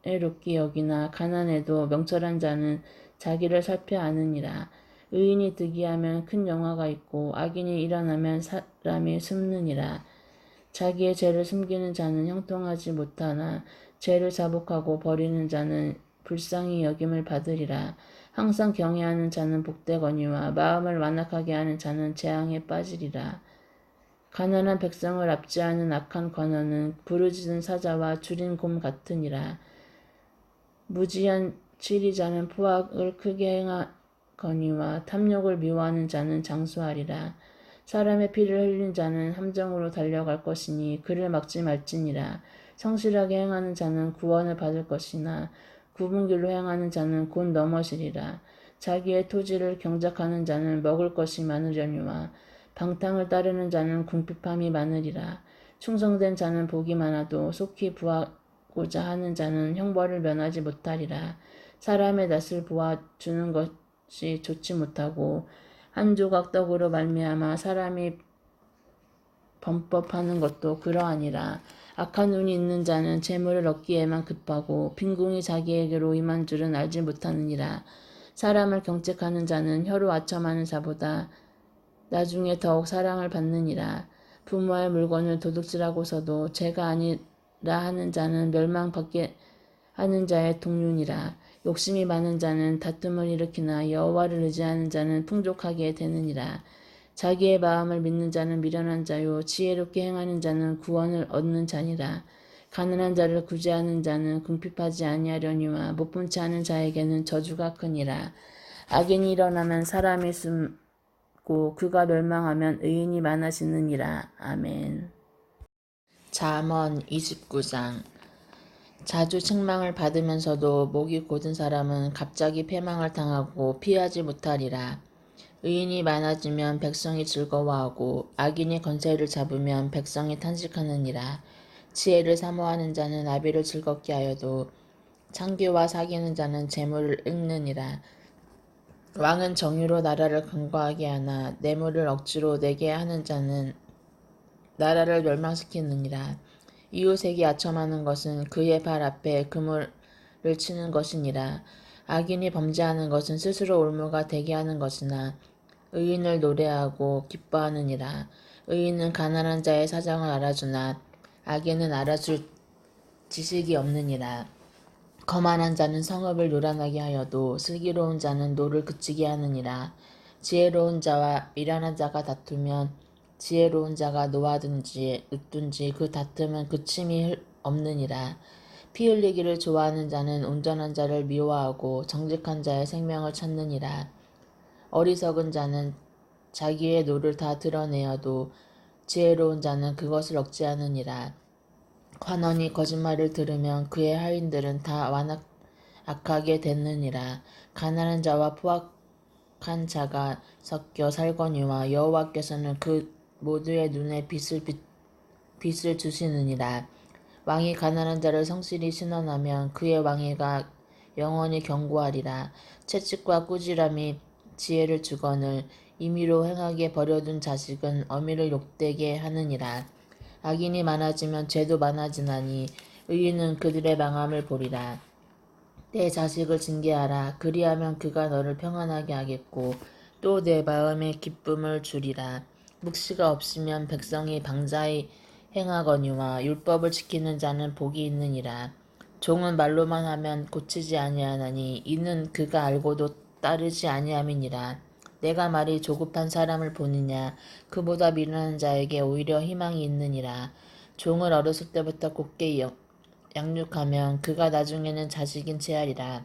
지혜롭게 여기나 가난해도 명철한 자는 자기를 살펴 아느니라. 의인이 득이하면 큰 영화가 있고 악인이 일어나면 사람이 숨느니라. 자기의 죄를 숨기는 자는 형통하지 못하나 죄를 자복하고 버리는 자는 불쌍히 여김을 받으리라. 항상 경외하는 자는 복되거니와 마음을 완악하게 하는 자는 재앙에 빠지리라. 가난한 백성을 압제하는 악한 관원은 부르짖은 사자와 줄인 곰 같으니라. 무지한 치리자는 포악을 크게 행하거니와 탐욕을 미워하는 자는 장수하리라. 사람의 피를 흘린 자는 함정으로 달려갈 것이니 그를 막지 말지니라. 성실하게 행하는 자는 구원을 받을 것이나 굽은 길로 행하는 자는 곧 넘어지리라. 자기의 토지를 경작하는 자는 먹을 것이 많으려니와 방탕을 따르는 자는 궁핍함이 많으리라. 충성된 자는 복이 많아도 속히 부하고자 하는 자는 형벌을 면하지 못하리라. 사람의 낯을 보아주는 것이 좋지 못하고 한 조각 떡으로 말미암아 사람이 범법하는 것도 그러하니라. 악한 눈이 있는 자는 재물을 얻기에만 급하고 빈궁이 자기에게로 임한 줄은 알지 못하느니라. 사람을 경책하는 자는 혀로 아첨하는 자보다 나중에 더욱 사랑을 받느니라. 부모의 물건을 도둑질하고서도 죄가 아니라 하는 자는 멸망받게 하는 자의 동륜이라. 욕심이 많은 자는 다툼을 일으키나 여호와를 의지하는 자는 풍족하게 되느니라. 자기의 마음을 믿는 자는 미련한 자요 지혜롭게 행하는 자는 구원을 얻는 자니라. 가난한 자를 구제하는 자는 궁핍하지 아니하려니와 못본치 않은 자에게는 저주가 크니라. 악인이 일어나면 사람이 숨고 그가 멸망하면 의인이 많아지느니라. 아멘. 잠언 29장. 자주 책망을 받으면서도 목이 곧은 사람은 갑자기 패망을 당하고 피하지 못하리라. 의인이 많아지면 백성이 즐거워하고 악인이 권세를 잡으면 백성이 탄식하느니라. 지혜를 사모하는 자는 나비를 즐겁게 하여도 창기와 사귀는 자는 재물을 읊느니라. 왕은 정의로 나라를 강구하게 하나 뇌물을 억지로 내게 하는 자는 나라를 멸망시키느니라. 이웃에게 아첨하는 것은 그의 발 앞에 그물을 치는 것이니라. 악인이 범죄하는 것은 스스로 올무가 되게 하는 것이나 의인을 노래하고 기뻐하느니라. 의인은 가난한 자의 사정을 알아주나 악인은 알아줄 지식이 없느니라. 거만한 자는 성읍을 요란하게 하여도 슬기로운 자는 노를 그치게 하느니라. 지혜로운 자와 미련한 자가 다투면 지혜로운 자가 노하든지 웃든지 그 다툼은 그침이 없느니라. 피 흘리기를 좋아하는 자는 온전한 자를 미워하고 정직한 자의 생명을 찾느니라. 어리석은 자는 자기의 노를 다 드러내어도 지혜로운 자는 그것을 억제하느니라. 관원이 거짓말을 들으면 그의 하인들은 다 악하게 됐느니라. 가난한 자와 포악한 자가 섞여 살거니와 여호와께서는 그 모두의 눈에 빛을 주시느니라. 왕이 가난한 자를 성실히 신원하면 그의 왕위가 영원히 견고하리라. 채찍과 꾸지람이 지혜를 주거늘 임의로 행하게 버려둔 자식은 어미를 욕되게 하느니라. 악인이 많아지면 죄도 많아지나니 의인은 그들의 망함을 보리라. 내 자식을 징계하라. 그리하면 그가 너를 평안하게 하겠고 또 내 마음에 기쁨을 주리라. 묵시가 없으면 백성이 방자히 행하거니와 율법을 지키는 자는 복이 있느니라. 종은 말로만 하면 고치지 아니하나니 이는 그가 알고도 따르지 아니함이니라. 내가 말이 조급한 사람을 보느냐 그보다 미련한 자에게 오히려 희망이 있느니라. 종을 어렸을 때부터 곧게 양육하면 그가 나중에는 자식인 체하리라.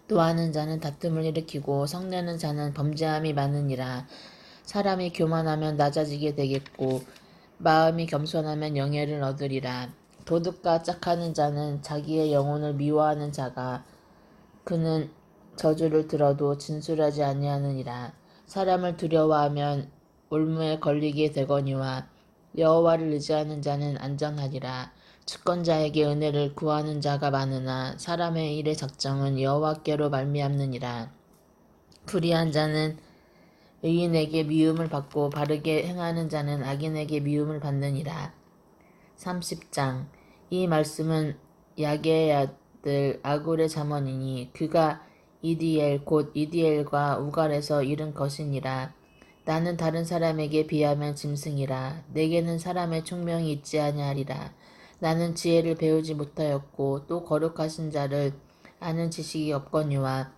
노하는 자는 다툼을 일으키고 성내는 자는 범죄함이 많으니라. 사람이 교만하면 낮아지게 되겠고 마음이 겸손하면 영예를 얻으리라. 도둑과 짝하는 자는 자기의 영혼을 미워하는 자가 그는 저주를 들어도 진술하지 아니하느니라. 사람을 두려워하면 올무에 걸리게 되거니와 여호와를 의지하는 자는 안전하리라. 주권자에게 은혜를 구하는 자가 많으나 사람의 일의 작정은 여호와께로 말미암느니라. 불의한 자는 의인에게 미움을 받고 바르게 행하는 자는 악인에게 미움을 받느니라. 30장. 이 말씀은 약의 것들 아굴의 잠언이니 그가 이디엘 곧 이디엘과 우갈에서 이른 것이니라. 나는 다른 사람에게 비하면 짐승이라. 내게는 사람의 총명이 있지 아니하리라. 나는 지혜를 배우지 못하였고 또 거룩하신 자를 아는 지식이 없거니와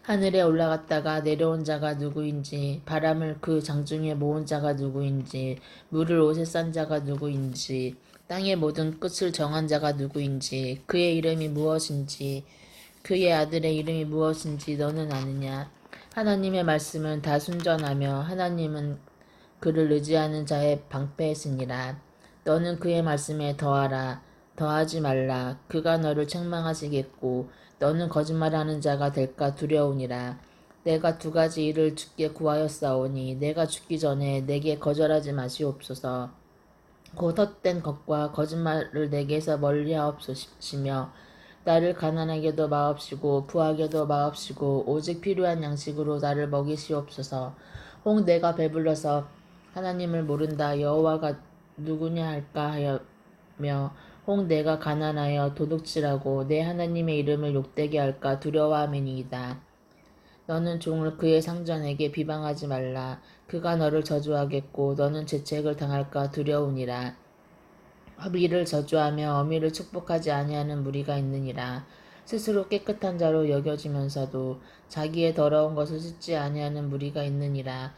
하늘에 올라갔다가 내려온 자가 누구인지, 바람을 그 장중에 모은 자가 누구인지, 물을 옷에 싼 자가 누구인지, 땅의 모든 끝을 정한 자가 누구인지, 그의 이름이 무엇인지, 그의 아들의 이름이 무엇인지 너는 아느냐? 하나님의 말씀은 다 순전하며 하나님은 그를 의지하는 자의 방패였으니라. 너는 그의 말씀에 더하라. 더하지 말라. 그가 너를 책망하시겠고 너는 거짓말하는 자가 될까 두려우니라. 내가 두 가지 일을 주께 구하였사오니 내가 죽기 전에 내게 거절하지 마시옵소서. 곧 헛된 것과 거짓말을 내게서 멀리하옵소시며 나를 가난하게도 마옵시고 부하게도 마옵시고 오직 필요한 양식으로 나를 먹이시옵소서. 혹 내가 배불러서 하나님을 모른다 여호와가 누구냐 할까 하며 혹 내가 가난하여 도둑질하고 내 하나님의 이름을 욕되게 할까 두려워함이니이다. 너는 종을 그의 상전에게 비방하지 말라. 그가 너를 저주하겠고 너는 재책을 당할까 두려우니라. 어미를 저주하며 어미를 축복하지 아니하는 무리가 있느니라. 스스로 깨끗한 자로 여겨지면서도 자기의 더러운 것을 씻지 아니하는 무리가 있느니라.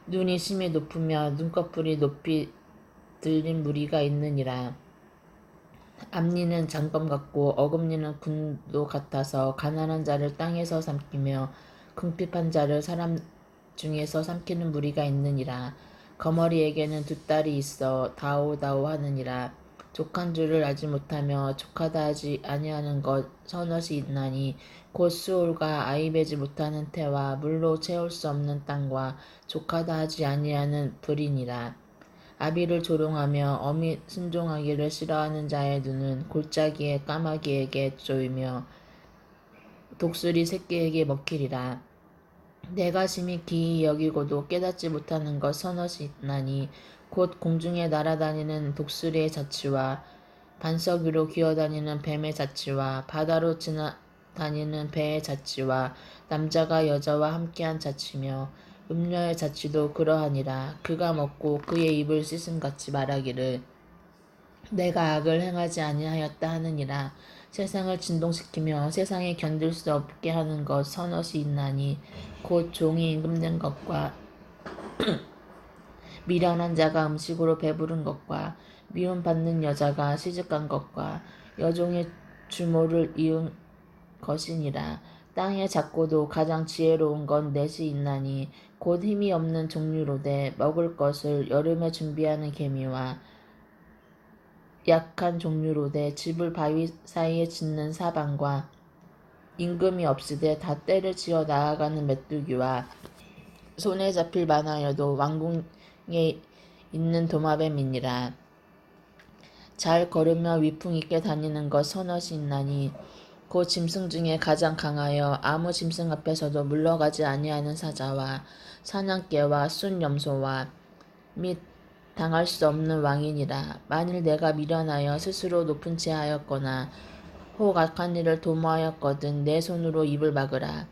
눈이 심히 높으며 눈꺼풀이 높이 들린 무리가 있느니라. 앞니는 장검 같고 어금니는 군도 같아서 가난한 자를 땅에서 삼키며 궁핍한 자를 사람 중에서 삼키는 무리가 있느니라. 거머리에게는 두 딸이 있어 다오다오 하느니라. 족한 줄을 알지 못하며 족하다 하지 아니하는 것 서너시 있나니 곧 수올과 아이 베지 못하는 태와 물로 채울 수 없는 땅과 족하다 하지 아니하는 불이니라. 아비를 조롱하며 어미 순종하기를 싫어하는 자의 눈은 골짜기의 까마귀에게 쪼이며 독수리 새끼에게 먹히리라. 내가 심히 기이 여기고도 깨닫지 못하는 것 서너시 있나니 곧 공중에 날아다니는 독수리의 자취와 반석 위로 기어다니는 뱀의 자취와 바다로 지나다니는 배의 자취와 남자가 여자와 함께한 자취며 음녀의 자취도 그러하니라. 그가 먹고 그의 입을 씻음같이 말하기를 내가 악을 행하지 아니하였다 하느니라. 세상을 진동시키며 세상에 견딜 수 없게 하는 것 서너시 있나니 곧 종이 임금된 것과 미련한 자가 음식으로 배부른 것과 미움받는 여자가 시집간 것과 여종의 주모를 이은 것이니라. 땅의 작고도 가장 지혜로운 건 넷이 있나니 곧 힘이 없는 종류로되 먹을 것을 여름에 준비하는 개미와 약한 종류로되 집을 바위 사이에 짓는 사방과 임금이 없으되 다 때를 지어 나아가는 메뚜기와 손에 잡힐 만하여도 왕궁에 있는 도마뱀이니라. 잘 걸으며 위풍 있게 다니는 것 서너시 있나니 곧 짐승 중에 가장 강하여 아무 짐승 앞에서도 물러가지 아니하는 사자와 사냥개와 순 염소와 및 당할 수 없는 왕이니라. 만일 내가 미련하여 스스로 높은 채 하였거나 혹 악한 일을 도모하였거든 내 손으로 입을 막으라.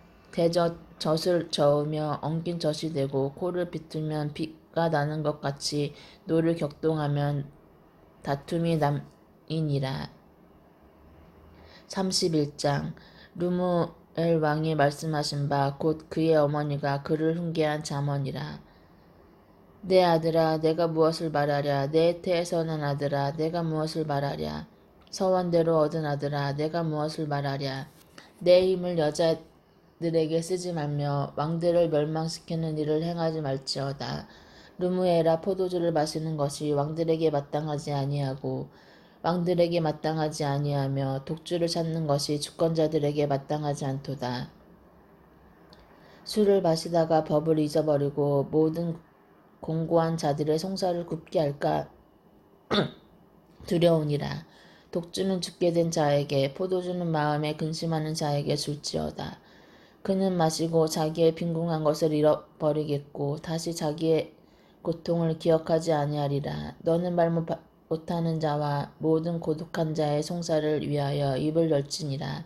젖을 저으며 엉킨 젖이 되고 코를 비틀면 피가 나는 것 같이 노를 격동하면 다툼이 남이니라. 31장 루무엘 왕이 말씀하신 바 곧 그의 어머니가 그를 훈계한 잠언이라. 내 아들아 내가 무엇을 말하랴. 내 태에서 난 아들아 내가 무엇을 말하랴. 서원대로 얻은 아들아 내가 무엇을 말하랴. 내 힘을 여자들에게 쓰지 말며 왕들을 멸망시키는 일을 행하지 말지어다. 루무엘아 포도주를 마시는 것이 왕들에게 마땅하지 아니하고 왕들에게 마땅하지 아니하며 독주를 찾는 것이 주권자들에게 마땅하지 않도다. 술을 마시다가 법을 잊어버리고 모든 공고한 자들의 송사를 굽게 할까 두려우니라. 독주는 죽게 된 자에게 포도주는 마음에 근심하는 자에게 줄지어다. 그는 마시고 자기의 빈궁한 것을 잃어버리겠고 다시 자기의 고통을 기억하지 아니하리라. 너는 못하는 자와 모든 고독한 자의 송사를 위하여 입을 열지니라.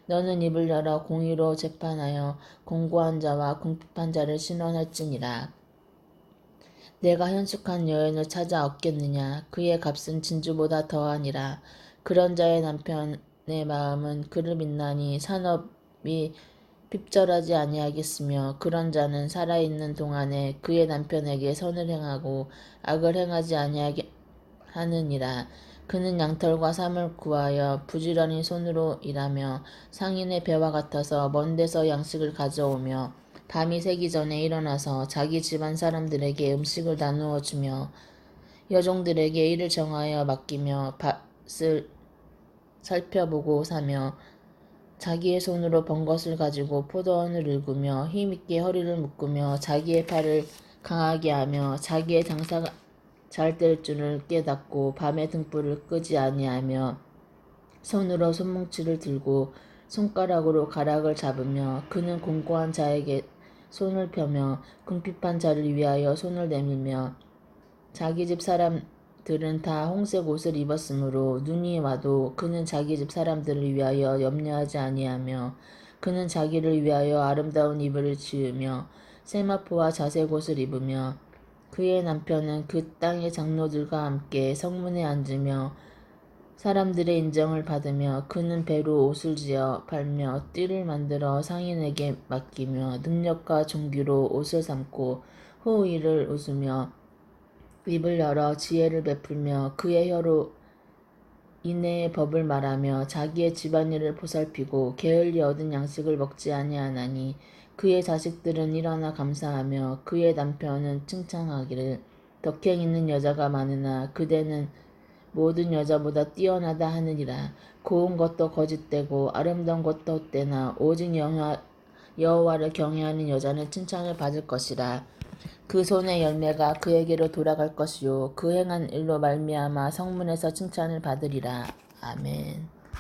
너는 입을 열어 공의로 재판하여 공고한 자와 궁핍한 자를 신원할지니라. 내가 현숙한 여인을 찾아 얻겠느냐. 그의 값은 진주보다 더하니라. 그런 자의 남편의 마음은 그를 믿나니 산업이 핍절하지 아니하겠으며 그런 자는 살아있는 동안에 그의 남편에게 선을 행하고 악을 행하지 아니하게 하느니라. 그는 양털과 삼을 구하여 부지런히 손으로 일하며 상인의 배와 같아서 먼 데서 양식을 가져오며 밤이 새기 전에 일어나서 자기 집안 사람들에게 음식을 나누어 주며 여종들에게 일을 정하여 맡기며 밭을 살펴보고 사며 자기의 손으로 번 것을 가지고 포도원을 일구며 힘있게 허리를 묶으며 자기의 팔을 강하게 하며 자기의 장사가 잘 될 줄을 깨닫고 밤에 등불을 끄지 아니하며 손으로 손뭉치를 들고 손가락으로 가락을 잡으며 그는 공고한 자에게 손을 펴며 궁핍한 자를 위하여 손을 내밀며 자기 집 사람들은 다 홍색 옷을 입었으므로 눈이 와도 그는 자기 집 사람들을 위하여 염려하지 아니하며 그는 자기를 위하여 아름다운 이불을 지으며 세마포와 자색 옷을 입으며 그의 남편은 그 땅의 장로들과 함께 성문에 앉으며 사람들의 인정을 받으며 그는 배로 옷을 지어 팔며 띠를 만들어 상인에게 맡기며 능력과 종기로 옷을 삼고 후 이를 웃으며 입을 열어 지혜를 베풀며 그의 혀로 인애의 법을 말하며 자기의 집안일을 보살피고 게을리 얻은 양식을 먹지 아니하나니 그의 자식들은 일어나 감사하며 그의 남편은 칭찬하기를 덕행 있는 여자가 많으나 그대는 모든 여자보다 뛰어나다 하느니라. 고운 것도 거짓되고 아름다운 것도 헛되나 오직 여호와를 경외하는 여자는 칭찬을 받을 것이라. 그 손의 열매가 그에게로 돌아갈 것이요 그 행한 일로 말미암아 성문에서 칭찬을 받으리라. 아멘.